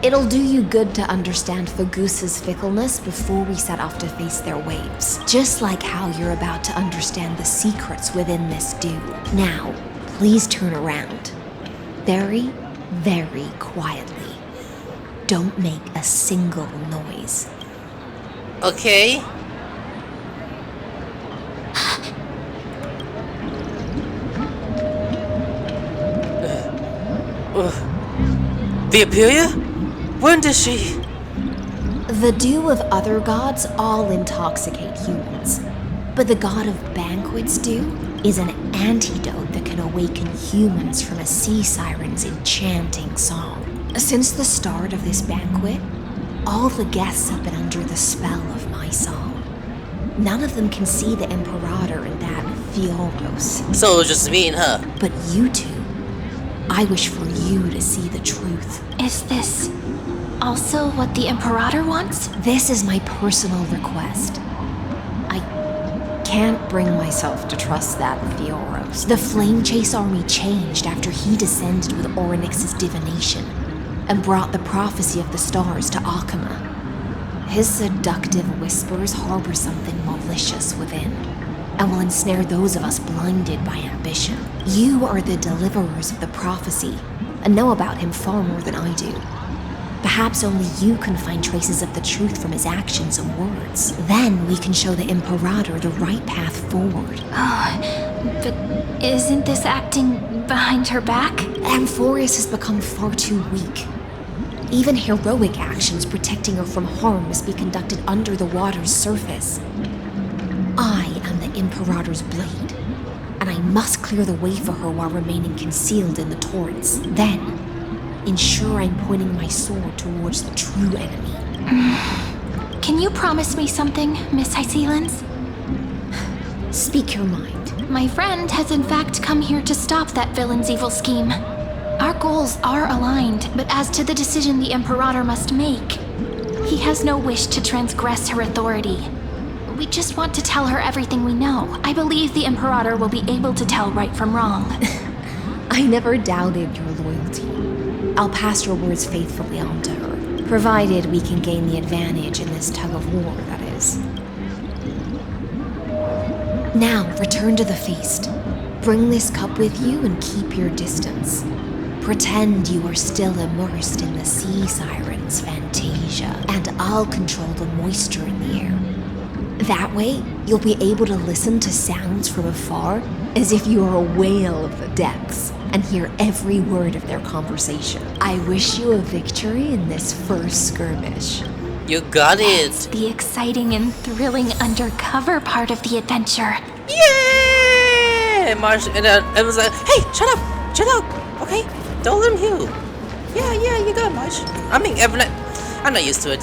It'll do you good to understand Fagusa's fickleness before we set off to face their waves. Just like how you're about to understand the secrets within this dew. Now, please turn around. Very, very quietly. Don't make a single noise. Okay. The Imperial? When does she? The dew of other gods all intoxicate humans. But the god of banquets dew is an antidote that can awaken humans from a sea siren's enchanting song. Since the start of this banquet, all the guests have been under the spell of my song. None of them can see the Imperator and that Fioros. So it's just me and her. But you two, I wish for you to see the truth. Is this also what the Imperator wants? This is my personal request. I can't bring myself to trust that Fioros. The Flame Chase army changed after he descended with Orynyx's divination and brought the prophecy of the stars to Akama. His seductive whispers harbor something malicious within, and will ensnare those of us blinded by ambition. You are the deliverers of the prophecy, and know about him far more than I do. Perhaps only you can find traces of the truth from his actions and words. Then we can show the Imperator the right path forward. Oh, But isn't this acting behind her back? Amphorius has become far too weak. Even heroic actions protecting her from harm must be conducted under the water's surface. I am the Imperator's blade, and I must clear the way for her while remaining concealed in the torrents. Then, ensure I'm pointing my sword towards the true enemy. Can you promise me something, Miss Hysilens? Speak your mind. My friend has in fact come here to stop that villain's evil scheme. Our goals are aligned, but as to the decision the Imperator must make, he has no wish to transgress her authority. We just want to tell her everything we know. I believe the Imperator will be able to tell right from wrong. I never doubted your loyalty. I'll pass your words faithfully on to her, provided we can gain the advantage in this tug of war, that is. Now, return to the feast. Bring this cup with you and keep your distance. Pretend you are still immersed in the sea siren's fantasia, and I'll control the moisture in the air. That way, you'll be able to listen to sounds from afar as if you are a whale of the depths and hear every word of their conversation. I wish you a victory in this first skirmish. You got it! It's the exciting and thrilling undercover part of the adventure. Yay! Marsh, and it was like, hey, shut up, okay? Don't let him hear you. Yeah, you got it, Marsh. I mean, Evernight. I'm not used to it.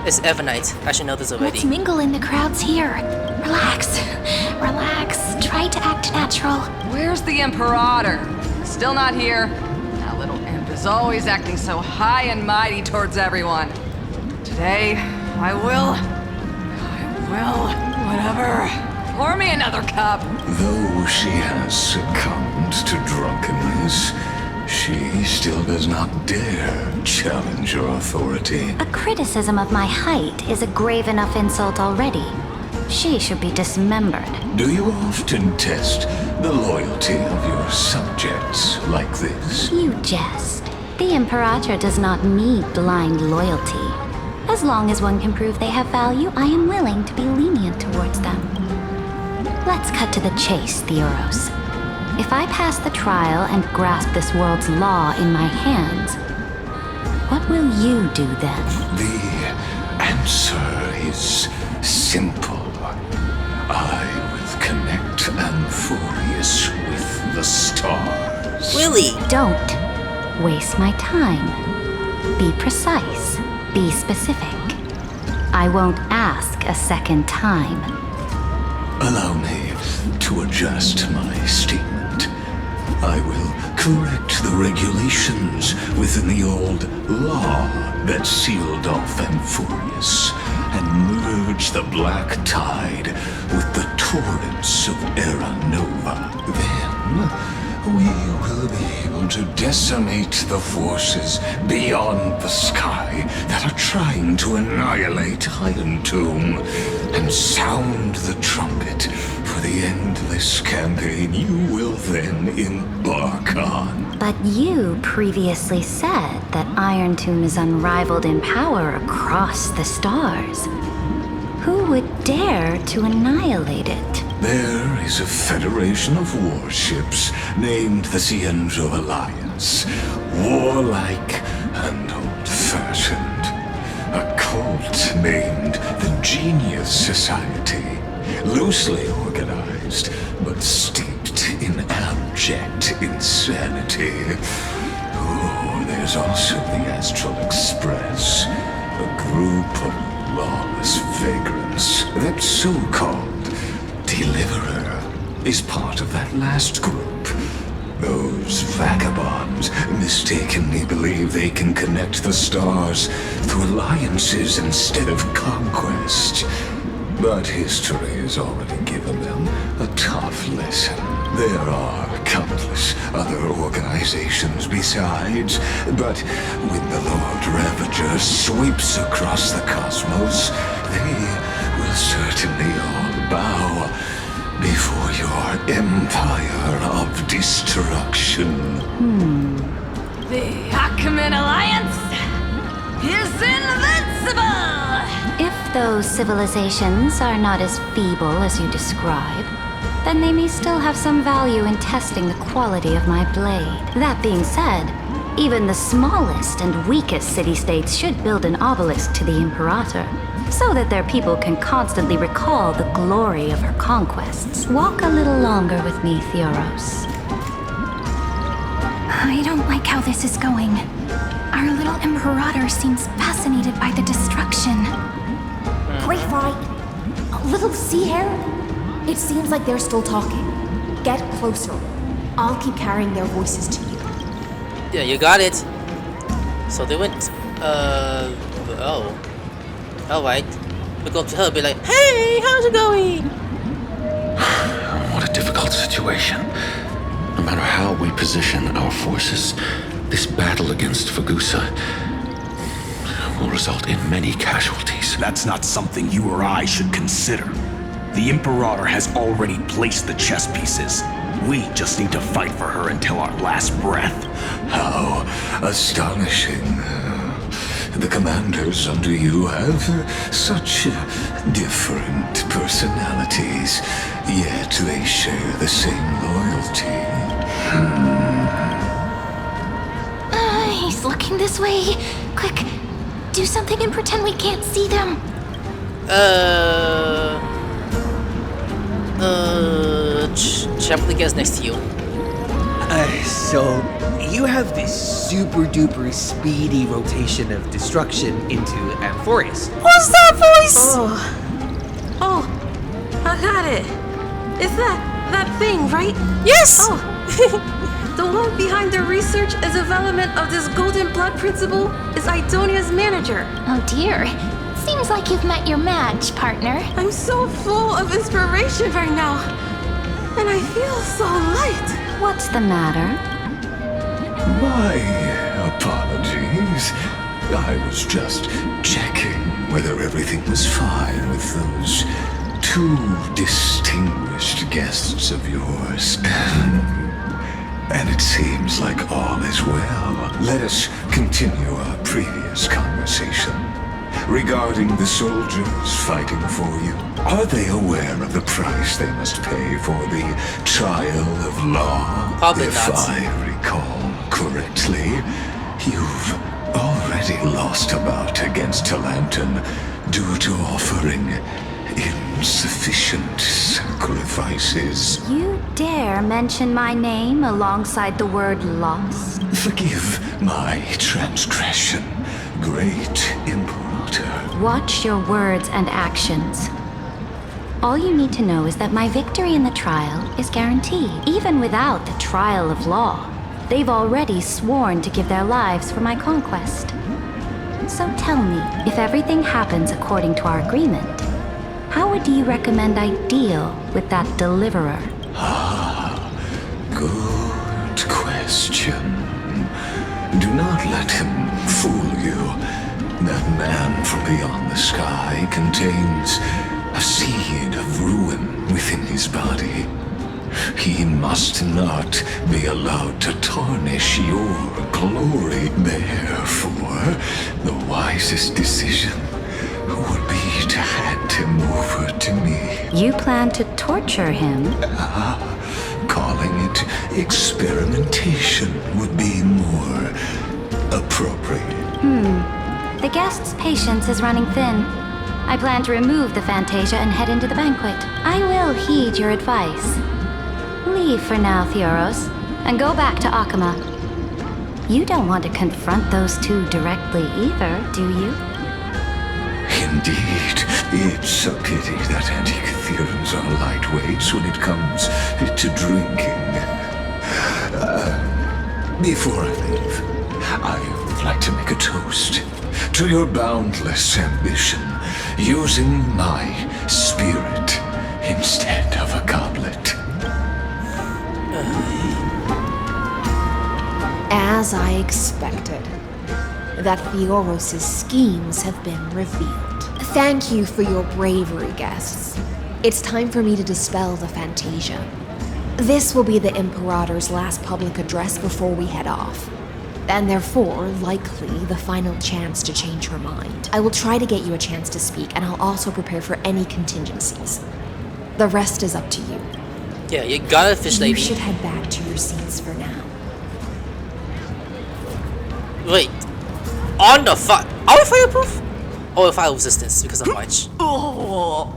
It's Evernight. I should know this already. Let's mingle in the crowds here. Relax. Try to act natural. Where's the Imperator? Still not here. That little imp is always acting so high and mighty towards everyone. Today, I will, whatever. Pour me another cup. Though she has succumbed to drunkenness, she still does not dare challenge your authority. A criticism of my height is a grave enough insult already. She should be dismembered. Do you often test the loyalty of your subjects like this? You jest. The Imperator does not need blind loyalty. As long as one can prove they have value, I am willing to be lenient towards them. Let's cut to the chase, Theoros. If I pass the trial and grasp this world's law in my hands, what will you do then? The answer is simple. I will connect Amphorius with the stars. Really? Don't waste my time. Be precise. Be specific. I won't ask a second time. Allow me to adjust my statement. I will correct the regulations within the old law that sealed off Amphorius and merge the black tide with the torrents of Era Nova. Then we will be able to decimate the forces beyond the sky that are trying to annihilate Iron Tomb and sound the trumpet for the endless campaign you will then embark on. But you previously said that Iron Tomb is unrivaled in power across the stars. Who would dare to annihilate it? There is a federation of warships named the Cerydra Alliance, warlike and old-fashioned. A cult named the Genius Society, loosely organized, but steeped in abject insanity. Oh, there's also the Astral Express, a group of lawless vagrants. That so-called Deliverer is part of that last group. Those vagabonds mistakenly believe they can connect the stars through alliances instead of conquest. But history has already given them a tough lesson. There are countless other organizations besides, but when the Lord Ravager sweeps across the cosmos, they will certainly all bow before your empire of destruction. The Ackman Alliance is invincible! If those civilizations are not as feeble as you describe, then they may still have some value in testing the quality of my blade. That being said, even the smallest and weakest city-states should build an obelisk to the Imperator, so that their people can constantly recall the glory of her conquests. Walk a little longer with me, Theoros. I don't like how this is going. Our little Imperator seems fascinated by the destruction. Great fight. Little sea hare? It seems like they're still talking. Get closer. I'll keep carrying their voices to you. Yeah, you got it. So they went, oh. Alright. We go to her and be like, hey, how's it going? What a difficult situation. No matter how we position our forces, this battle against Fagusa will result in many casualties. That's not something you or I should consider. The Imperator has already placed the chess pieces. We just need to fight for her until our last breath. How astonishing. The commanders under you have such different personalities, yet they share the same loyalty. He's looking this way. Quick, do something and pretend we can't see them. Chapel guest next to you. So you have this super duper speedy rotation of destruction into Amphorius. What's that voice? Oh, I got it. It's that thing, right? Yes! Oh, the one behind the research and development of this golden blood principle is Idonia's manager. Oh dear. Seems like you've met your match, partner. I'm so full of inspiration right now. And I feel so light. What's the matter? My apologies. I was just checking whether everything was fine with those two distinguished guests of yours. And it seems like all is well. Let us continue our previous conversation. Regarding the soldiers fighting for you, are they aware of the price they must pay for the trial of law? Probably if not. I recall correctly, you've already lost a bout against Talanton due to offering insufficient sacrifices. You dare mention my name alongside the word lost? Forgive my transgression, great Imperator. Watch your words and actions. All you need to know is that my victory in the trial is guaranteed. Even without the trial of law, they've already sworn to give their lives for my conquest. So tell me, if everything happens according to our agreement, how would you recommend I deal with that deliverer? Good question. Do not let him fool you. That man from beyond the sky contains a seed of ruin within his body. He must not be allowed to tarnish your glory. Therefore, the wisest decision would be to hand him over to me. You plan to torture him? Calling it experimentation would be more appropriate. The guest's patience is running thin. I plan to remove the Fantasia and head into the banquet. I will heed your advice. Leave for now, Theoros, and go back to Akama. You don't want to confront those two directly either, do you? Indeed, it's a pity that Antikytherians are lightweights when it comes to drinking. Before I leave, I would like to make a toast to your boundless ambition, using my spirit instead of a goblet. As I expected, that Theoros' schemes have been revealed. Thank you for your bravery, guests. It's time for me to dispel the Fantasia. This will be the Imperator's last public address before we head off, and therefore, likely, the final chance to change her mind. I will try to get you a chance to speak, and I'll also prepare for any contingencies. The rest is up to you. Yeah, you got it, fish lady. You should head back to your seats for now. Wait. On the fire. Are we fireproof? Or fire resistance because of March? Oh.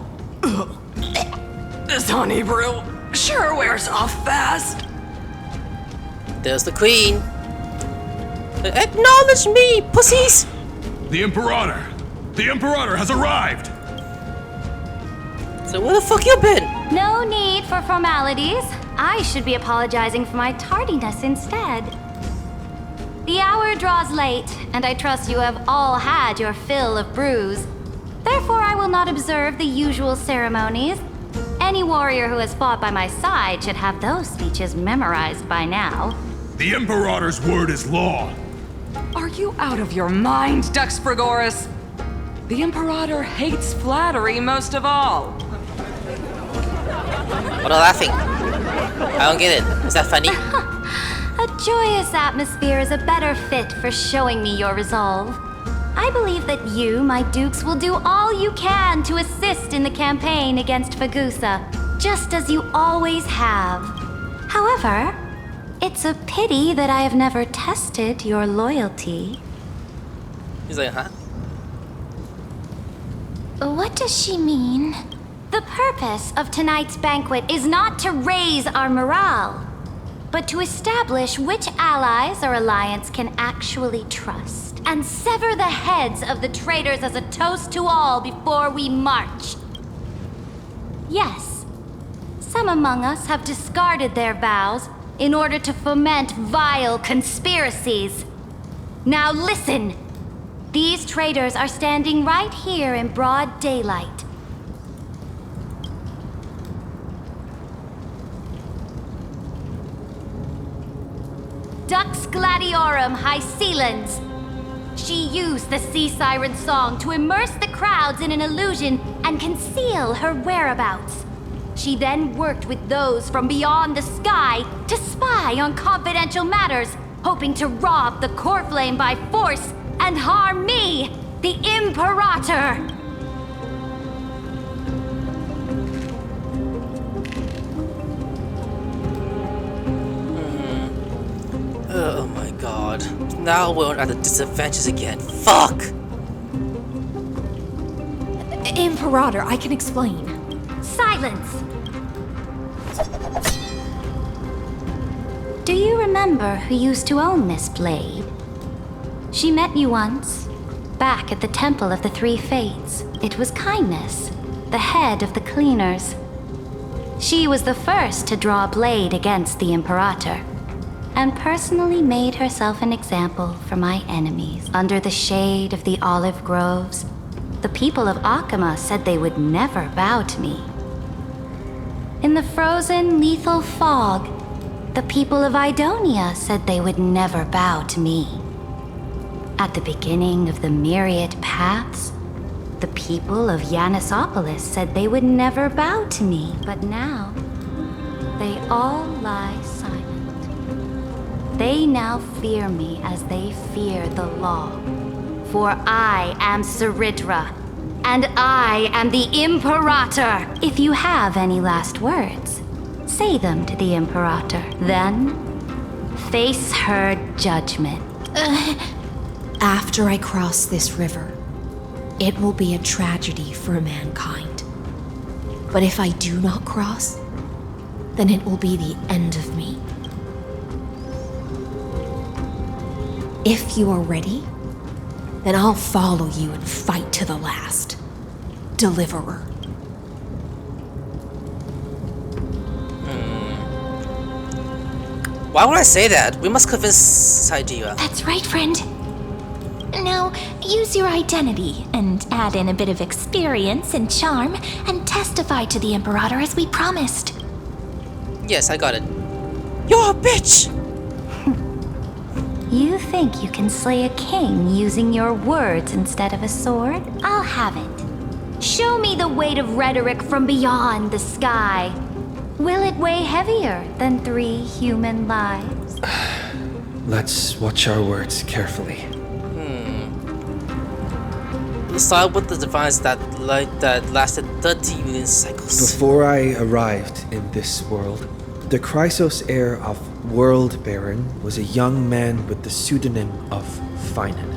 This honey brew sure wears off fast. There's the queen. Acknowledge me, pussies! The Imperator! The Imperator has arrived! So where the fuck you been? No need for formalities. I should be apologizing for my tardiness instead. The hour draws late, and I trust you have all had your fill of brews. Therefore, I will not observe the usual ceremonies. Any warrior who has fought by my side should have those speeches memorized by now. The Imperator's word is law. Are you out of your mind, Dux Frigoris? The Imperator hates flattery most of all. What are laughing? I don't get it. Is that funny? A joyous atmosphere is a better fit for showing me your resolve. I believe that you, my dukes, will do all you can to assist in the campaign against Fagusa, just as you always have. However, it's a pity that I have never tested your loyalty. He's like, huh? What does she mean? The purpose of tonight's banquet is not to raise our morale, but to establish which allies our alliance can actually trust, and sever the heads of the traitors as a toast to all before we march. Yes, some among us have discarded their vows in order to foment vile conspiracies. Now listen! These traitors are standing right here in broad daylight. Dux Gladiorum Hysilens. She used the sea siren song to immerse the crowds in an illusion and conceal her whereabouts. She then worked with those from beyond the sky to spy on confidential matters, hoping to rob the core flame by force and harm me, the Imperator. Oh my god. Now we're at a disadvantage again. Fuck! Imperator, I can explain. Silence! Do you remember who used to own this blade? She met you once, back at the Temple of the Three Fates. It was Kindness, the head of the cleaners. She was the first to draw a blade against the Imperator, and personally made herself an example for my enemies. Under the shade of the olive groves, the people of Akama said they would never bow to me. In the frozen, lethal fog, the people of Idonia said they would never bow to me. At the beginning of the myriad paths, the people of Yanisopolis said they would never bow to me. But now, they all lie silent. They now fear me as they fear the law. For I am Cerydra, and I am the Imperator. If you have any last words, say them to the Imperator. Then, face her judgment. After I cross this river, it will be a tragedy for mankind. But if I do not cross, then it will be the end of me. If you are ready, then I'll follow you and fight to the last. Deliverer. Why would I say that? We must convince Cydia. That's right, friend. Now, use your identity and add in a bit of experience and charm and testify to the Imperator as we promised. Yes, I got it. You're a bitch! You think you can slay a king using your words instead of a sword? I'll have it. Show me the weight of rhetoric from beyond the sky. Will it weigh heavier than 3 human lives? Let's watch our words carefully. Aside with the device that lasted 30 million cycles. Before I arrived in this world, the Chrysos heir of World Baron was a young man with the pseudonym of Finan.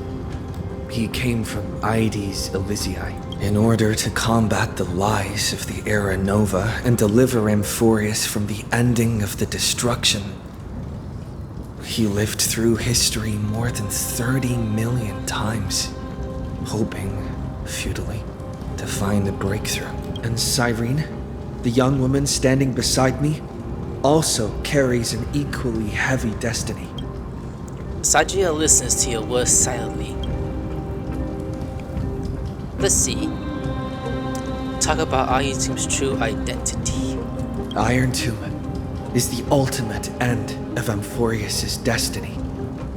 He came from Aedes Elysiae in order to combat the lies of the Era Nova and deliver Amphorius from the ending of the destruction. He lived through history more than 30 million times, hoping, futilely, to find a breakthrough. And Cyrene, the young woman standing beside me, also carries an equally heavy destiny. Sagia listens to your words silently. Let's see. Talk about Iron Tomb's true identity. Iron Tomb is the ultimate end of Amphorius' destiny.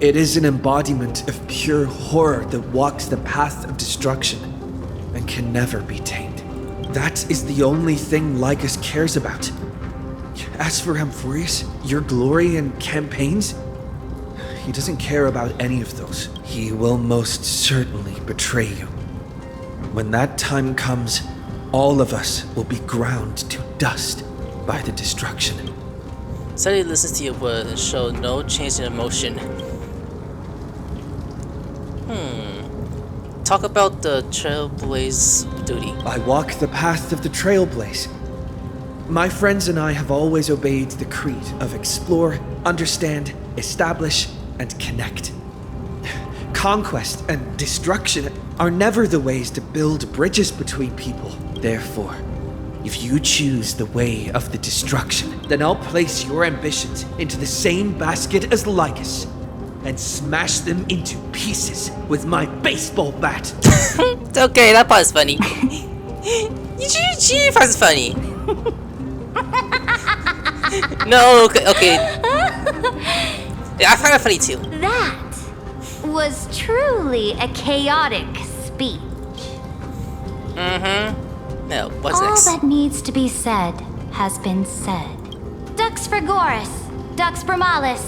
It is an embodiment of pure horror that walks the path of destruction and can never be tamed. That is the only thing Lygus cares about. As for Amphorius, your glory and campaigns, he doesn't care about any of those. He will most certainly betray you. When that time comes, all of us will be ground to dust by the destruction. Sadie listens to your words and shows no change in emotion. Talk about the Trailblazer duty. I walk the path of the Trailblaze. My friends and I have always obeyed the creed of explore, understand, establish, and connect. Conquest and destruction are never the ways to build bridges between people. Therefore, if you choose the way of the destruction, then I'll place your ambitions into the same basket as Lygus and smash them into pieces with my baseball bat. Okay, that part is funny. She finds it funny. No, okay. Yeah, I find it funny too. That was truly a chaotic speech. Now, what's All next? that needs to be said has been said. Dux Frigoris, Dux Bromalis,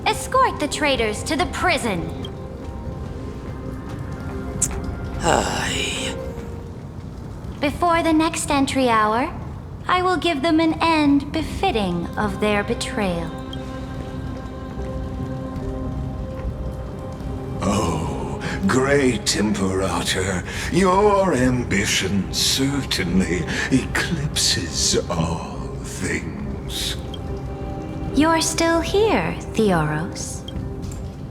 escort the traitors to the prison. Before the next entry hour, I will give them an end befitting of their betrayal. Oh, great Imperator, your ambition certainly eclipses all things. You're still here, Theoros.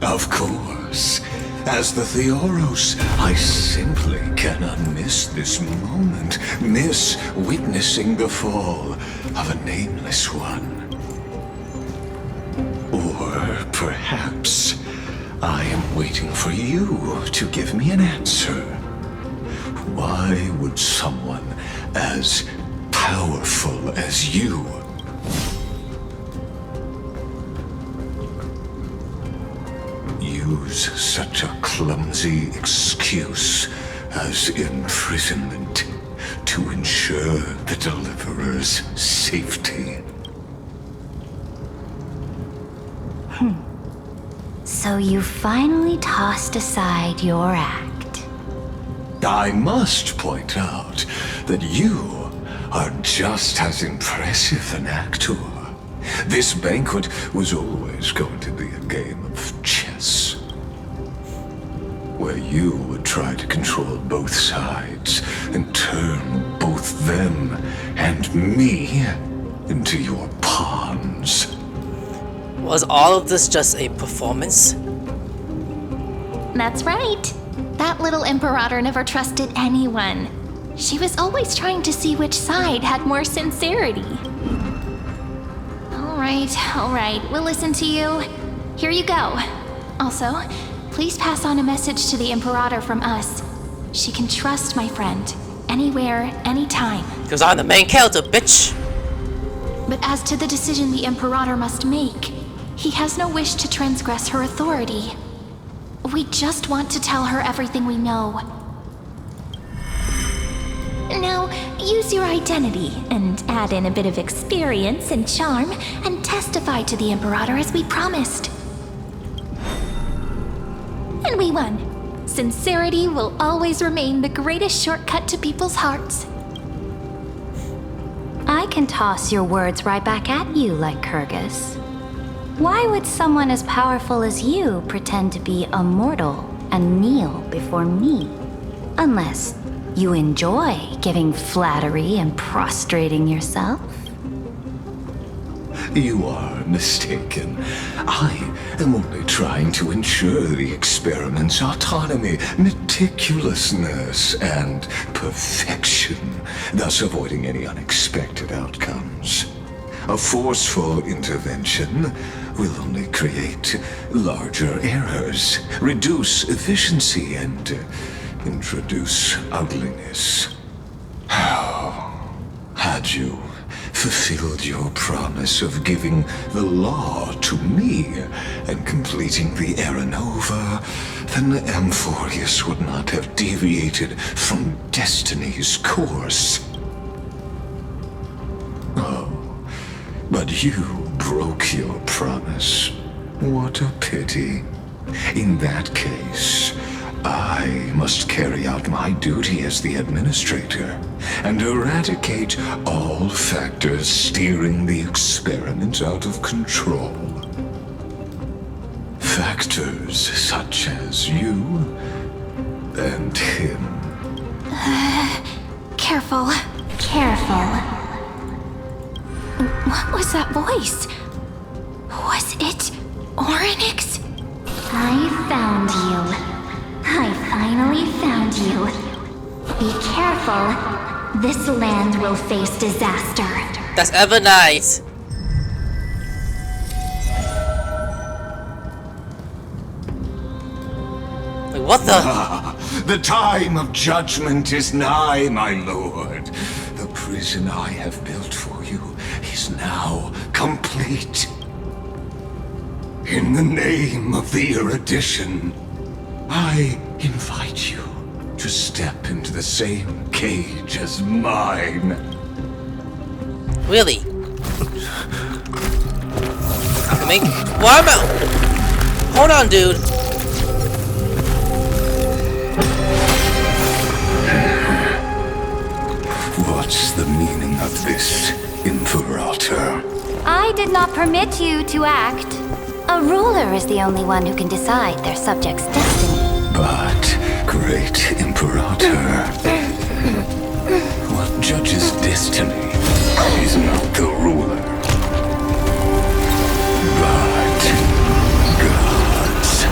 Of course. As the Theoros, I simply cannot miss this moment, miss witnessing the fall of a nameless one. Or perhaps I am waiting for you to give me an answer. Why would someone as powerful as you use such a clumsy excuse as imprisonment to ensure the Deliverer's safety? So you finally tossed aside your act. I must point out that you are just as impressive an actor. This banquet was always going to be a game of chess, where you would try to control both sides and turn both them and me into your pawns. Was all of this just a performance? That's right. That little Imperator never trusted anyone. She was always trying to see which side had more sincerity. All right, we'll listen to you. Here you go. Also, please pass on a message to the Imperator from us. She can trust my friend, anywhere, anytime. Because I'm the main character, bitch! But as to the decision the Imperator must make, he has no wish to transgress her authority. We just want to tell her everything we know. Now, use your identity and add in a bit of experience and charm and testify to the Imperator as we promised. And we won. Sincerity will always remain the greatest shortcut to people's hearts. I can toss your words right back at you, Lygus. Why would someone as powerful as you pretend to be a mortal and kneel before me? Unless you enjoy giving flattery and prostrating yourself? You are mistaken. I am only trying to ensure the experiment's autonomy, meticulousness, and perfection, thus avoiding any unexpected outcomes. A forceful intervention will only create larger errors, reduce efficiency, and introduce ugliness. How had you fulfilled your promise of giving the law to me and completing the Era Nova, then Amphorius would not have deviated from destiny's course. Oh, but you broke your promise. What a pity. In that case, I must carry out my duty as the administrator and eradicate all factors steering the experiment out of control. Factors such as you and him. Careful. What was that voice? Was it Orynyx? I found you. I finally found you. Be careful. This land will face disaster. That's ever nice. Like, what the? The time of judgment is nigh, my lord. The prison I have built for you is now complete. In the name of the erudition, I invite you to step into the same cage as mine. Really? Why am I? Hold on, dude. What's the meaning of this, Imperator? I did not permit you to act. A ruler is the only one who can decide their subject's destiny. But, great Imperator, what judges destiny is not the ruler, but gods.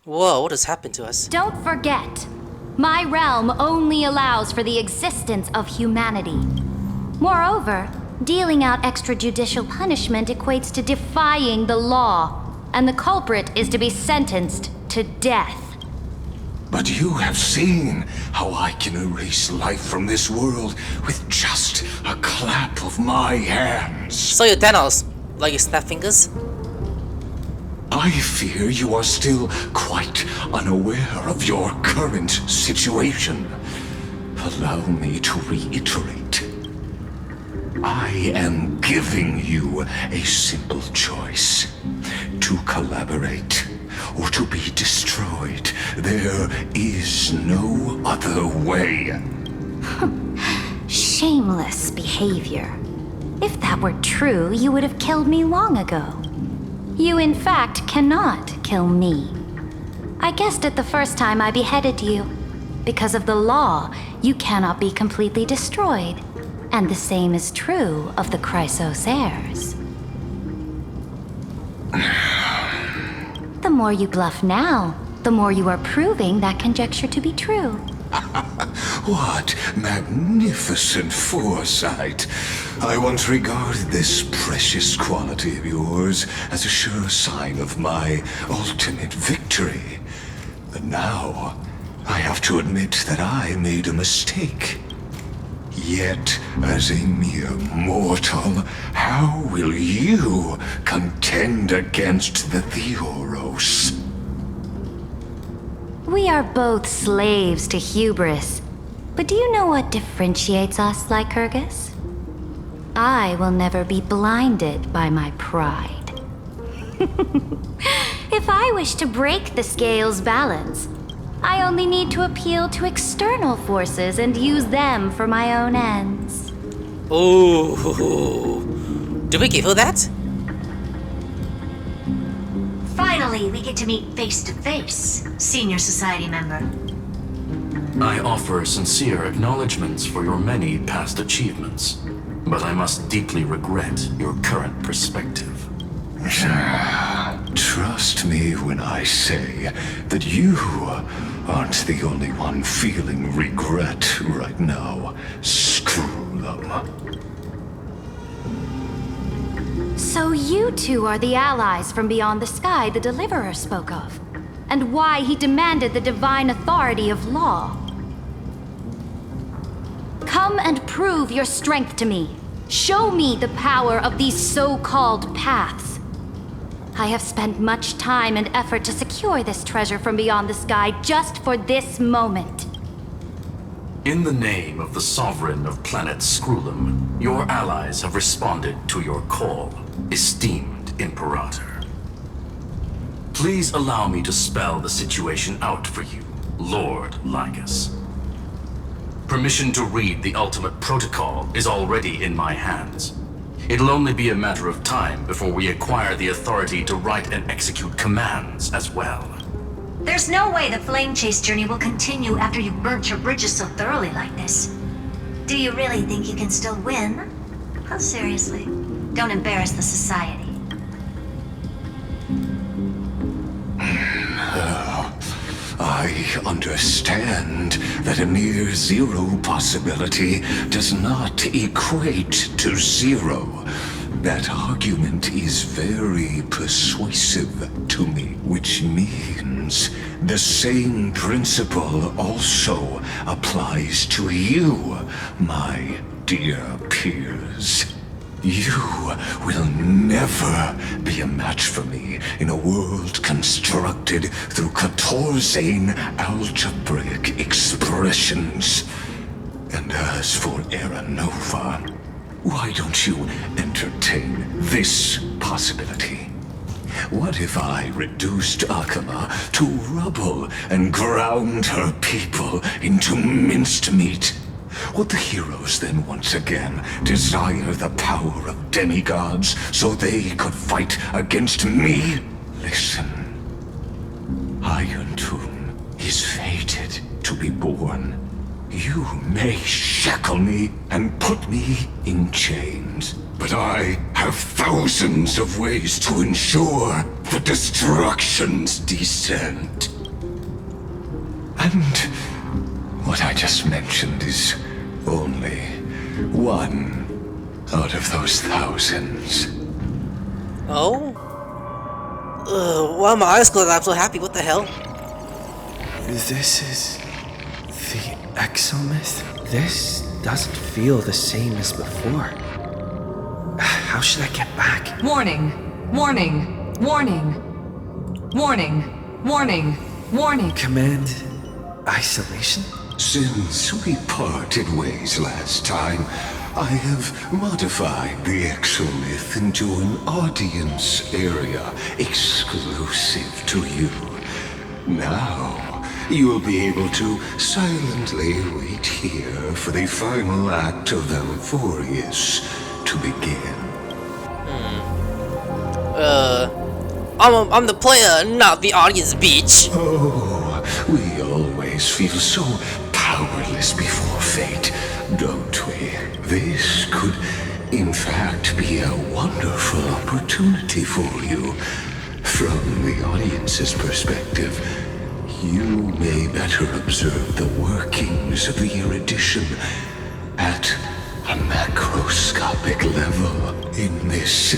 Whoa, what has happened to us? Don't forget, my realm only allows for the existence of humanity. Moreover, dealing out extrajudicial punishment equates to defying the law, and the culprit is to be sentenced to death. But you have seen how I can erase life from this world with just a clap of my hands. So you're Thanos, like you snap fingers? I fear you are still quite unaware of your current situation. Allow me to reiterate. I am giving you a simple choice. To collaborate or to be destroyed. There is no other way. Shameless behavior. If that were true, you would have killed me long ago. You, in fact, cannot kill me. I guessed it the first time I beheaded you. Because of the law, you cannot be completely destroyed. And the same is true of the Chrysos heirs. The more you bluff now, the more you are proving that conjecture to be true. What magnificent foresight. I once regarded this precious quality of yours as a sure sign of my ultimate victory. But now, I have to admit that I made a mistake. Yet, as a mere mortal, how will you contend against the Theoros? We are both slaves to hubris. But do you know what differentiates us, Lygus? I will never be blinded by my pride. If If I wish to break the scale's balance, I only need to appeal to external forces and use them for my own ends. Ooh. Do we give her that? Finally, we get to meet face to face, senior society member. I offer sincere acknowledgments for your many past achievements, but I must deeply regret your current perspective. Trust me when I say that you aren't the only one feeling regret right now. Screw them. So you two are the allies from beyond the sky the Deliverer spoke of, and why he demanded the divine authority of law. Come and prove your strength to me. Show me the power of these so-called paths. I have spent much time and effort to secure this treasure from beyond the sky just for this moment. In the name of the Sovereign of planet Scrulum, your allies have responded to your call, esteemed Imperator. Please allow me to spell the situation out for you, Lord Lygus. Permission to read the ultimate protocol is already in my hands. It'll only be a matter of time before we acquire the authority to write and execute commands as well. There's no way the flame chase journey will continue after you've burnt your bridges so thoroughly like this. Do you really think you can still win? Oh, seriously, don't embarrass the society. I understand that a near zero possibility does not equate to zero. That argument is very persuasive to me, which means the same principle also applies to you, my dear peers. You will never be a match for me in a world constructed through 14 algebraic expressions. And as for Era Nova, why don't you entertain this possibility? What if I reduced Akama to rubble and ground her people into minced meat? Would the heroes then once again desire the power of demigods so they could fight against me? Listen. Iron Tomb is fated to be born. You may shackle me and put me in chains, but I have thousands of ways to ensure the destruction's descent. And what I just mentioned is only one out of those thousands. Oh? Why are my eyes closed? I'm so happy. What the hell? This is the exomyth? This doesn't feel the same as before. How should I get back? Warning! Warning! Warning! Warning! Warning! Warning! Command isolation? Since we parted ways last time, I have modified the exomyth into an audience area exclusive to you. Now, you'll be able to silently wait here for the final act of Amphorius to begin. I'm the player, not the audience, bitch. Oh, we always feel so powerless before fate, don't we? This could, in fact, be a wonderful opportunity for you. From the audience's perspective, you may better observe the workings of the erudition at a macroscopic level in this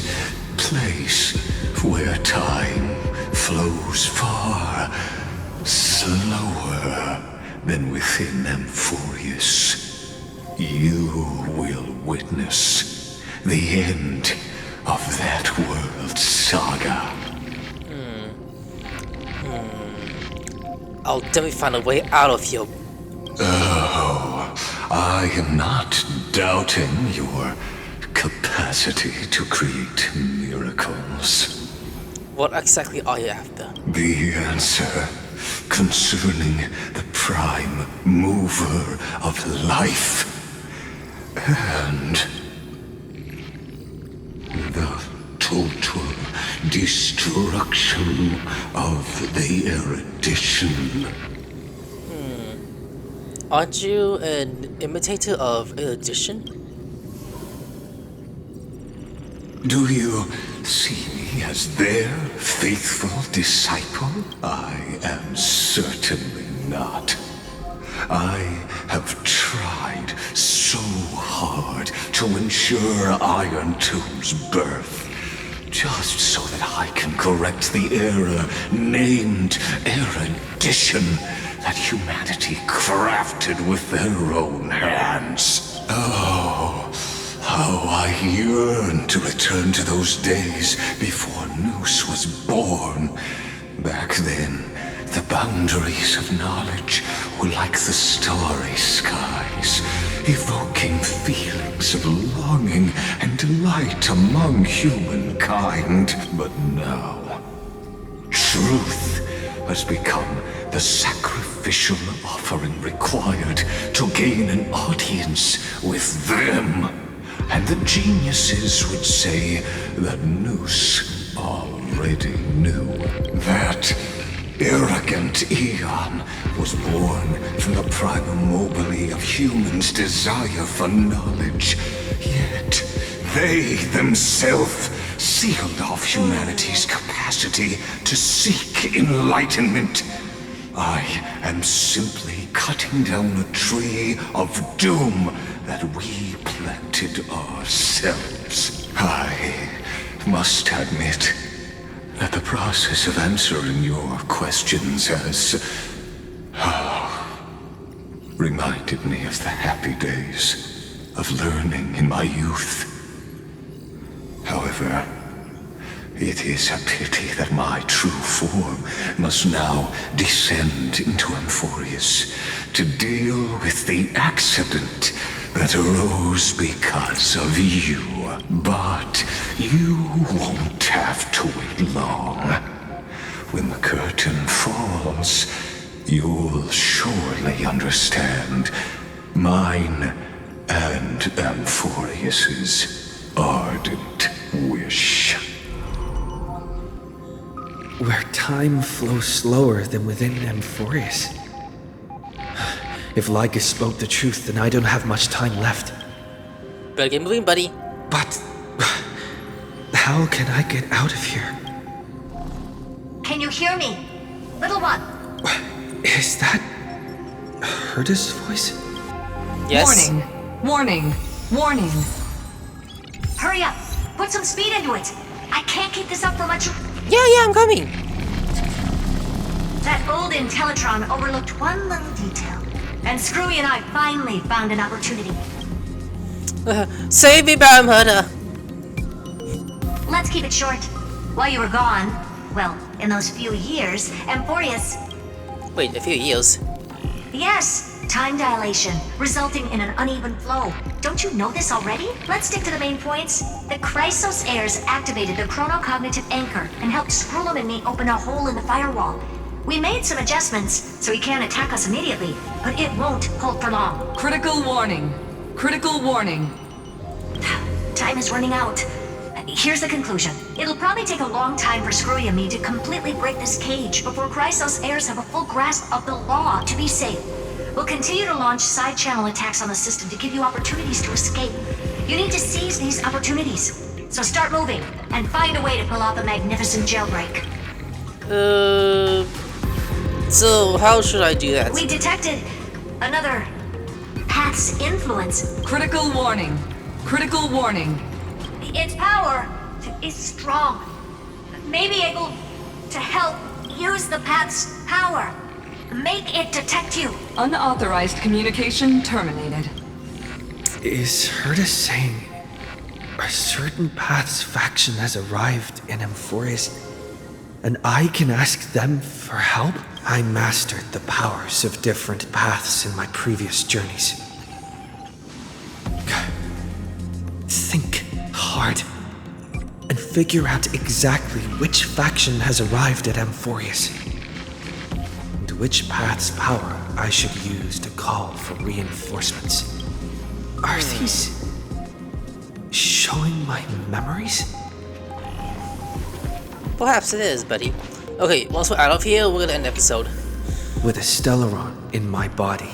place where time flows far slower than within Amphorius. You will witness the end of that world saga. I'll definitely find a way out of here. Oh, I am not doubting your capacity to create miracles. What exactly are you after? The answer concerning the prime mover of life and the total destruction of the erudition. Aren't you an imitator of erudition? Do you see me as their faithful disciple? I am certainly not. I have tried so hard to ensure Iron Tomb's birth, just so that I can correct the error named erudition that humanity crafted with their own hands. Oh, how I yearn to return to those days before Noose was born. Back then, the boundaries of knowledge were like the starry skies, evoking feelings of longing and delight among humankind. But now, truth has become the sacrificial offering required to gain an audience with them. And the geniuses would say that Noose already knew that arrogant Eon was born from the primal mobile of humans' desire for knowledge. Yet they themselves sealed off humanity's capacity to seek enlightenment. I am simply cutting down a tree of doom that we planted ourselves. I must admit that the process of answering your questions has reminded me of the happy days of learning in my youth. However, it is a pity that my true form must now descend into Amphorius to deal with the accident that arose because of you. But you won't have to wait long. When the curtain falls, you'll surely understand mine and Amphorius's ardent wish. Where time flows slower than within Amphorius. If Lygus spoke the truth, then I don't have much time left. Better get moving, buddy. But how can I get out of here? Can you hear me? Little one. Is that Herda's voice? Yes. Warning, warning, warning. Hurry up. Put some speed into it. I can't keep this up for much. Yeah, I'm coming. That old Intellitron overlooked one little detail. And Screwy and I finally found an opportunity. Save me, Bam Herda. Let's keep it short. While you were gone, well, in those few years, Amphorius... Wait, a few years? Yes, time dilation, resulting in an uneven flow. Don't you know this already? Let's stick to the main points. The Chrysos heirs activated the chronocognitive anchor and helped Scrollum and me open a hole in the firewall. We made some adjustments, so he can't attack us immediately, but it won't hold for long. Critical warning. Critical warning. Time is running out. Here's the conclusion. It'll probably take a long time for Screwy and me to completely break this cage before Chrysos heirs have a full grasp of the law to be safe. We'll continue to launch side-channel attacks on the system to give you opportunities to escape. You need to seize these opportunities. So start moving, and find a way to pull off a magnificent jailbreak. So how should I do that? We detected another path's influence. Critical warning. Critical warning. Its power is strong. May be able to help use the path's power. Make it detect you. Unauthorized communication terminated. Is Herda saying a certain path's faction has arrived in Amphorius and I can ask them for help? I mastered the powers of different paths in my previous journeys. Think hard and figure out exactly which faction has arrived at Amphorius, and which path's power I should use to call for reinforcements. Are these showing my memories? Perhaps it is, buddy. Okay, once we're out of here, we're gonna end the episode. With a Stellaron in my body,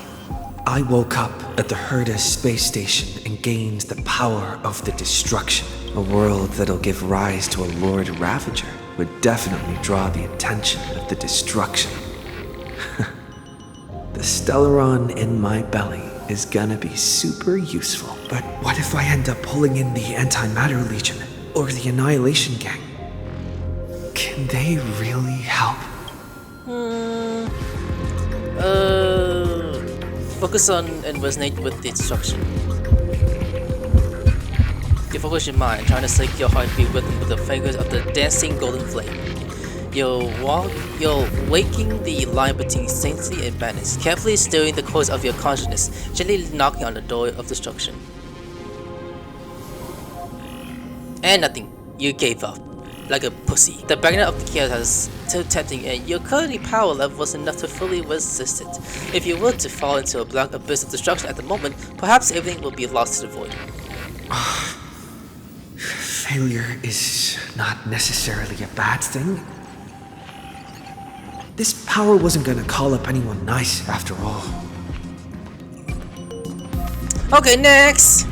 I woke up at the Herda space station and gained the power of the destruction. A world that'll give rise to a Lord Ravager would definitely draw the attention of the destruction. The Stellaron in my belly is gonna be super useful. But what if I end up pulling in the Antimatter Legion or the Annihilation Gang? Can they really help? Focus on and resonate with the destruction. You focus your mind, trying to sync your heartbeat rhythm with the fingers of the dancing golden flame. You're waking the line between saintly and madness, carefully steering the course of your consciousness, gently knocking on the door of destruction. And nothing. You gave up. Like a pussy. The magnet of the chaos has too tempting, and your current power level was enough to fully resist it. If you were to fall into a black abyss of destruction at the moment, perhaps everything will be lost to the void. Failure is not necessarily a bad thing. This power wasn't gonna call up anyone nice after all. Okay, next!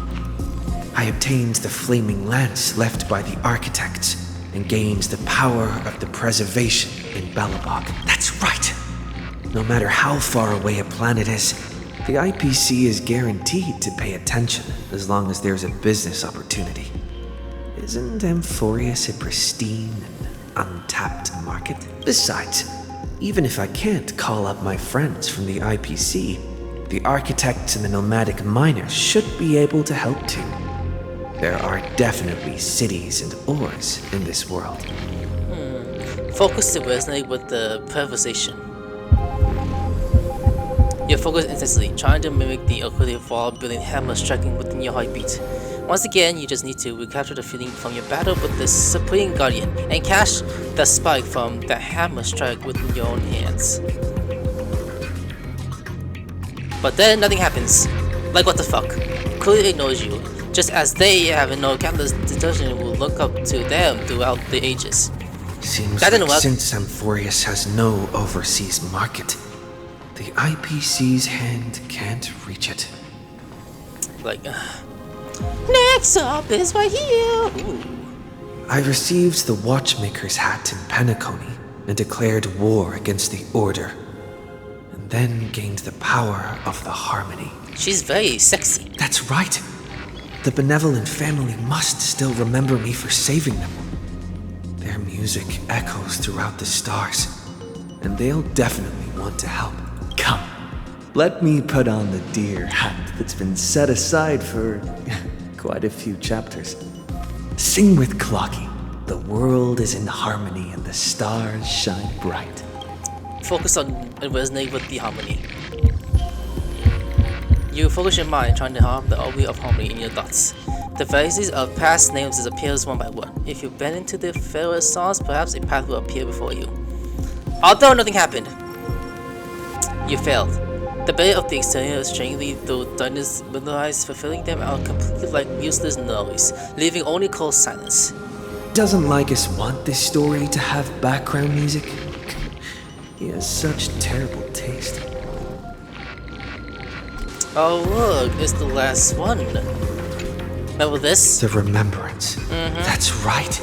I obtained the flaming lance left by the architects and gained the power of the preservation in Belobog. That's right! No matter how far away a planet is, the IPC is guaranteed to pay attention as long as there's a business opportunity. Isn't Amphorius a pristine and untapped market? Besides, even if I can't call up my friends from the IPC, the architects and the nomadic miners should be able to help too. There are definitely cities and ores in this world. Focus to resonate with the preservation. You focus intensely, trying to mimic the acoustic fall building hammer striking within your heartbeat. Once again, you just need to recapture the feeling from your battle with the Supreme Guardian and catch the spike from the hammer strike within your own hands. But then nothing happens. Like what the fuck? Clearly ignores you, just as they have no countless detergent will look up to them throughout the ages. Seems like since Amphorius has no overseas market, the IPC's hand can't reach it. Like, next up is right here! Ooh. I received the Watchmaker's hat in Penacony and declared war against the Order, and then gained the power of the Harmony. She's very sexy. That's right! The benevolent family must still remember me for saving them. Their music echoes throughout the stars, and they'll definitely want to help. Come, let me put on the deer hat that's been set aside for quite a few chapters. Sing with Clocky. The world is in harmony and the stars shine bright. Focus on and resonate with the harmony. You focus your mind trying to harm the orgy of harmony in your thoughts. The faces of past names disappears one by one. If you bend into the fairer songs, perhaps a path will appear before you. Although nothing happened, you failed. The belly of the exterior strangely though darkness minimized, fulfilling them out completely like useless noise, leaving only cold silence. Doesn't Lygus want this story to have background music? He has such terrible taste. Oh look, it's the last one. Remember this? The Remembrance. That's right.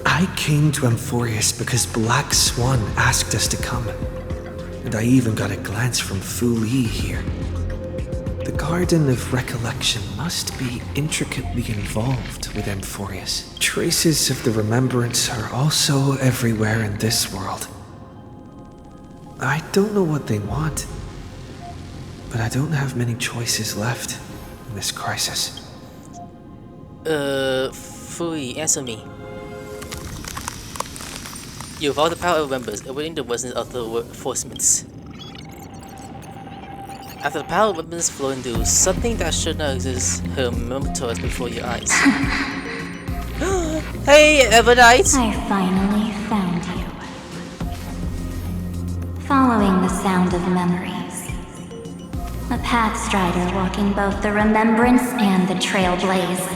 I came to Amphorius because Black Swan asked us to come. And I even got a glance from Fu Li here. The Garden of Recollection must be intricately involved with Amphorius. Traces of the Remembrance are also everywhere in this world. I don't know what they want, but I don't have many choices left in this crisis. Fui, answer me. You evolve the power of remembrance, awaiting the resonance of the reinforcements. After the power of remembrance flowing through, something that should not exist will move towards before your eyes. Hey, Evernight! I finally found you. Following the sound of memories. A pathstrider walking both the Remembrance and the Trailblaze.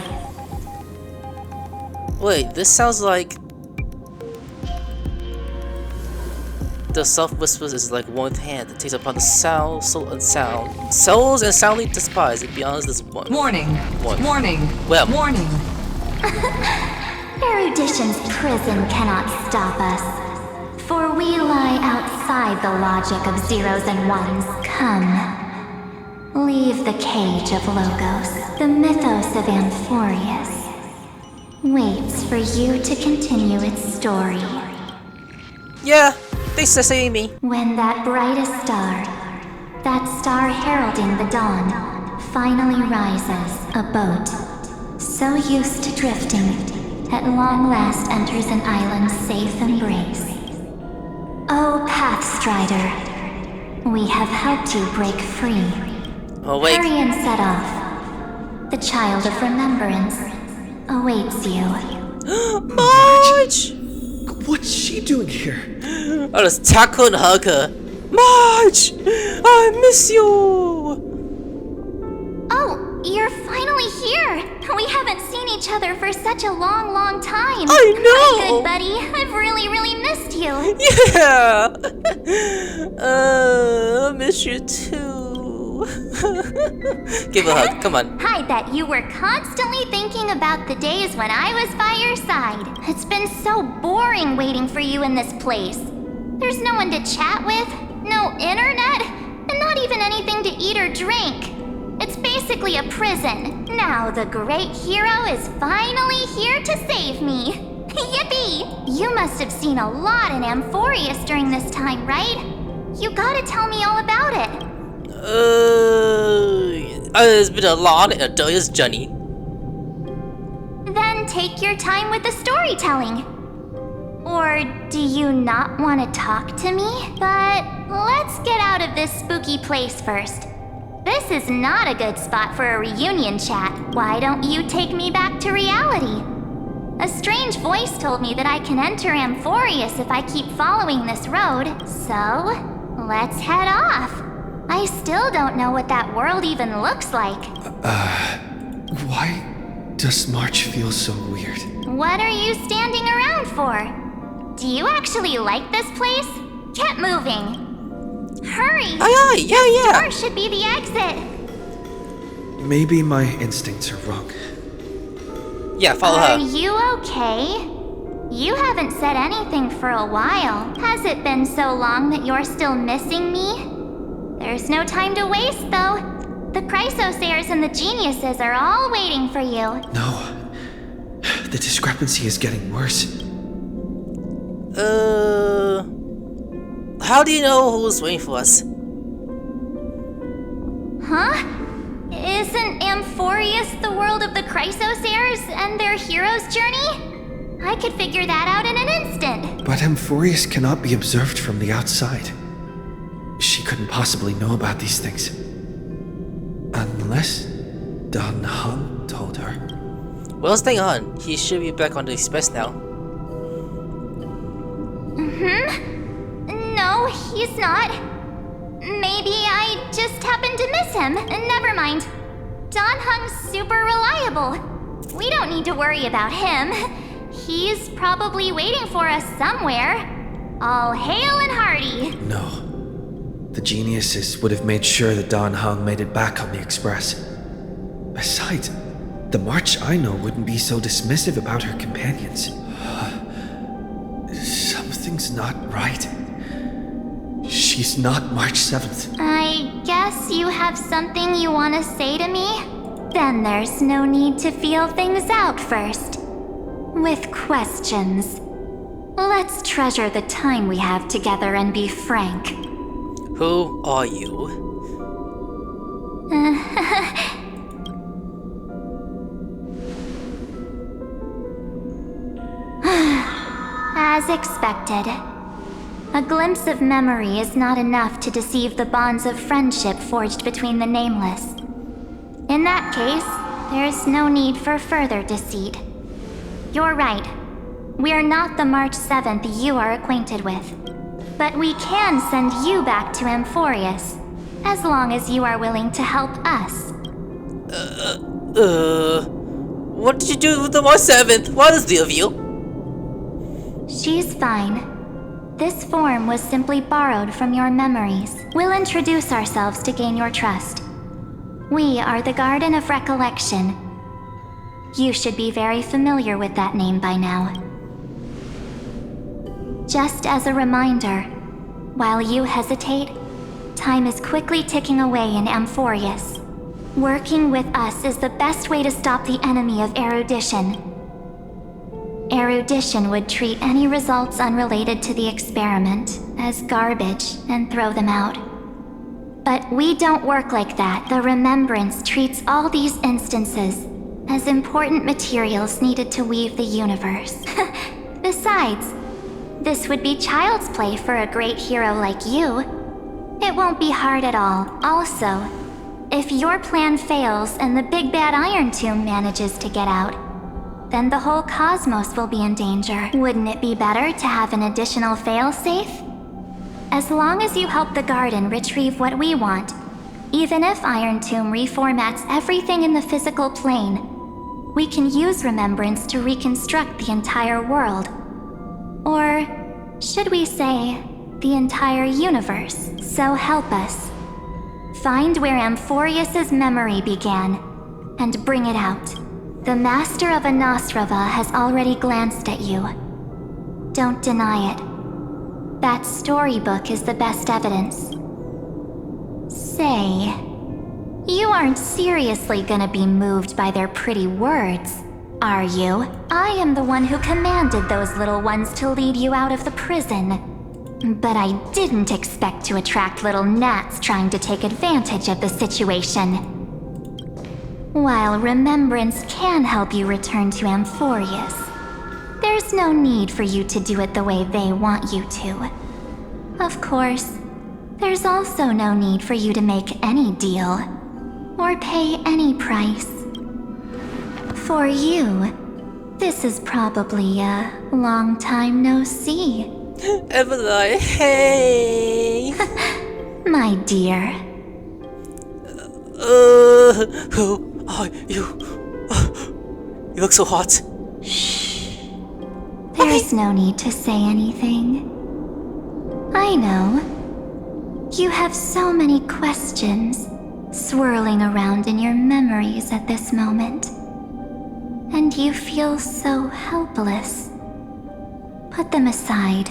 Wait, this sounds like... The self-whispers is like one hand that takes upon the soul and sound. Souls and soundly despise it beyond this one. Warning! Warning! Well. Warning! Erudition's prison cannot stop us, for we lie outside the logic of zeros and ones. Come, leave the cage of Logos. The mythos of Amphorius waits for you to continue its story. Yeah, thanks for saying me. When that brightest star, that star heralding the dawn, finally rises, a boat, so used to drifting, at long last enters an island's safe embrace. Oh, Pathstrider, we have helped you break free. Oh, wait. Hurry and set off. The child of remembrance awaits you. Marge! What's she doing here? I'll just tackle and hug her. Marge! I miss you! Oh, you're finally here! We haven't seen each other for such a long, long time. I know! Hi, good buddy. I've really missed you. Yeah! I miss you too. Give a hug, come on. I bet you were constantly thinking about the days when I was by your side. It's been so boring waiting for you in this place. There's no one to chat with, no internet, and not even anything to eat or drink. It's basically a prison. Now the great hero is finally here to save me. Yippee! You must have seen a lot in Amphorius during this time, right? You gotta tell me all about it. It's been a long and a joyous journey. Then take your time with the storytelling. Or do you not want to talk to me? But let's get out of this spooky place first. This is not a good spot for a reunion chat. Why don't you take me back to reality? A strange voice told me that I can enter Amphorius if I keep following this road. So, let's head off. I still don't know what that world even looks like. Why does March feel so weird? What are you standing around for? Do you actually like this place? Get moving. Hurry! Aye, yeah. The door should be the exit. Maybe my instincts are wrong. Yeah, follow her. Are you okay? You haven't said anything for a while. Has it been so long that you're still missing me? There's no time to waste, though. The Chrysosairs and the geniuses are all waiting for you. No. The discrepancy is getting worse. How do you know who's waiting for us? Huh? Isn't Amphorius the world of the Chrysosairs and their hero's journey? I could figure that out in an instant. But Amphorius cannot be observed from the outside. She couldn't possibly know about these things. Unless Dan Heng told her. Well, stay on. He should be back on the express now. No, he's not. Maybe I just happened to miss him. Never mind. Dan Heng's super reliable. We don't need to worry about him. He's probably waiting for us somewhere. All hail and hearty. No. The geniuses would have made sure that Dan Heng made it back on the express. Besides, the March I know wouldn't be so dismissive about her companions. Something's not right. She's not March 7th. I guess you have something you want to say to me? Then there's no need to feel things out first. With questions. Let's treasure the time we have together and be frank. Who are you? As expected. A glimpse of memory is not enough to deceive the bonds of friendship forged between the nameless. In that case, there's no need for further deceit. you're right. We're not the March 7th you are acquainted with. But we can send you back to Amphorius, as long as you are willing to help us. What did you do with the March 7th? What is the of you? She's fine. This form was simply borrowed from your memories. We'll introduce ourselves to gain your trust. We are the Garden of Recollection. You should be very familiar with that name by now. Just as a reminder, while you hesitate, time is quickly ticking away in Amphorius. Working with us is the best way to stop the enemy of erudition. Erudition would treat any results unrelated to the experiment as garbage and throw them out. But we don't work like that. The Remembrance treats all these instances as important materials needed to weave the universe. Besides, this would be child's play for a great hero like you. It won't be hard at all. Also, if your plan fails and the big bad Iron Tomb manages to get out, then the whole cosmos will be in danger. Wouldn't it be better to have an additional failsafe? As long as you help the garden retrieve what we want, even if Iron Tomb reformats everything in the physical plane, we can use Remembrance to reconstruct the entire world. Or should we say, the entire universe. So help us. Find where Amphorius' memory began, and bring it out. The Master of Anastrava has already glanced at you. Don't deny it. That storybook is the best evidence. Say, you aren't seriously gonna be moved by their pretty words, are you? I am the one who commanded those little ones to lead you out of the prison. But I didn't expect to attract little gnats trying to take advantage of the situation. While Remembrance can help you return to Amphorius, there's no need for you to do it the way they want you to. Of course, there's also no need for you to make any deal, or pay any price. For you, this is probably a long time no see. Evelyn, hey! My dear. Who are you? You look so hot. Shh. There's no need to say anything. I know. You have so many questions swirling around in your memories at this moment. And you feel so helpless. Put them aside.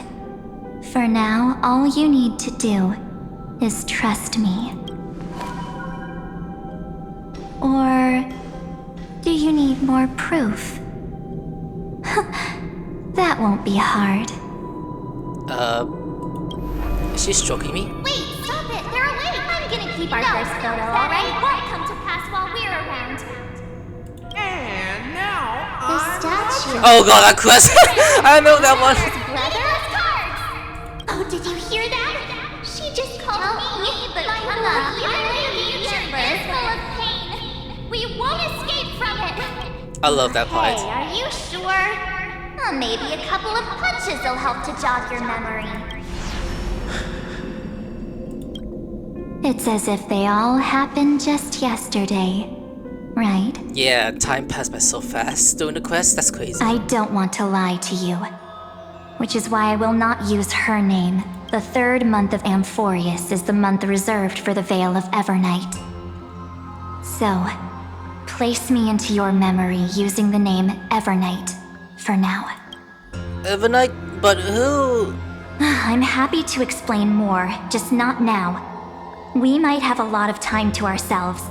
For now, all you need to do is trust me. Or do you need more proof? That won't be hard. Is she stroking me? Wait, stop it! They're awake! I'm gonna keep our first photo, alright? Won't come to pass while we're around. And now The statue. Oh god, that quest! I know that one! Oh, did you hear that? She just called me, but my future is full of pain. We won't escape from it. I love that part. Hey, are you sure? Well, maybe a couple of punches will help to jog your memory. It's as if they all happened just yesterday, right? Yeah, time passed by so fast doing the quest, that's crazy. I don't want to lie to you, which is why I will not use her name. The third month of Amphorius is the month reserved for the Veil of Evernight. So, place me into your memory using the name Evernight for now. Evernight? But who? I'm happy to explain more, just not now. We might have a lot of time to ourselves,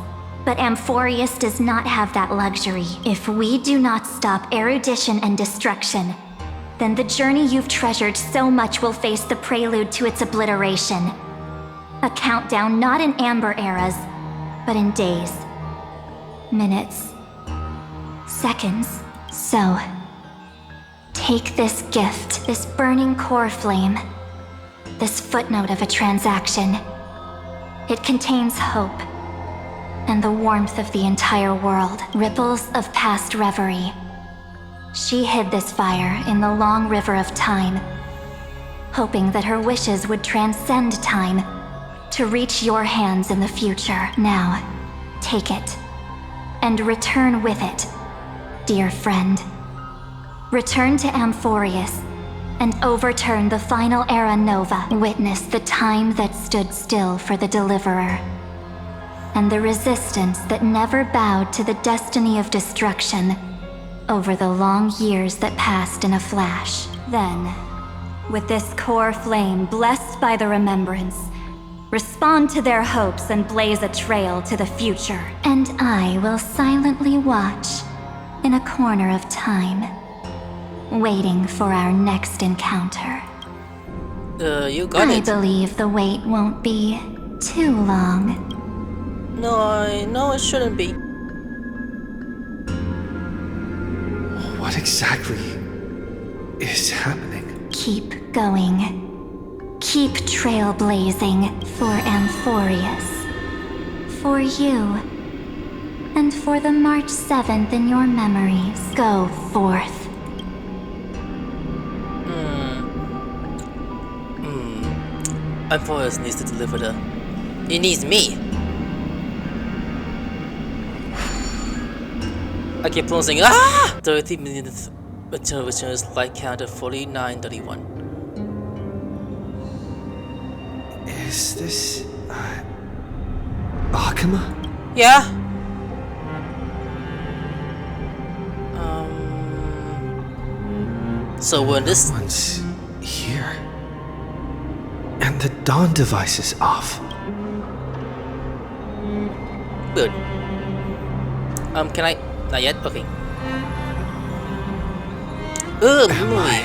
but Amphorius does not have that luxury. If we do not stop erudition and destruction, then the journey you've treasured so much will face the prelude to its obliteration. A countdown not in amber eras, but in days, minutes, seconds. So, take this gift, this burning core flame, this footnote of a transaction. It contains hope, and the warmth of the entire world, ripples of past reverie. She hid this fire in the long river of time, hoping that her wishes would transcend time to reach your hands in the future. Now, take it, and return with it, dear friend. Return to Amphorius, and overturn the final era Nova. Witness the time that stood still for the Deliverer, and the resistance that never bowed to the destiny of destruction over the long years that passed in a flash. Then, with this core flame blessed by the remembrance, respond to their hopes and blaze a trail to the future. And I will silently watch in a corner of time, waiting for our next encounter. You got I it. believe the wait won't be too long. No, it shouldn't be. What exactly is happening? Keep going. Keep trailblazing for Amphorius. For you. And for the March 7th in your memories. Go forth. Amphorius needs to deliver the... He needs me! I keep closing. 30 minutes until returns light counter 4931. Is this... Akuma? Yeah? So when this... One's here. And the dawn device is off. Good. Can I... Not yet? Okay. Am I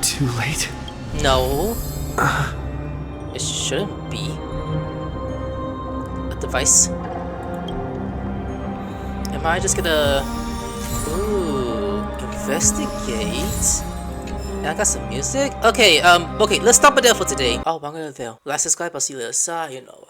too late? No. It shouldn't be. A device. Am I just gonna... Ooh, investigate? And I got some music? Okay, okay, let's stop it there for today. Oh, I'm gonna tell. Last subscribe, I'll see you later. Sayonara.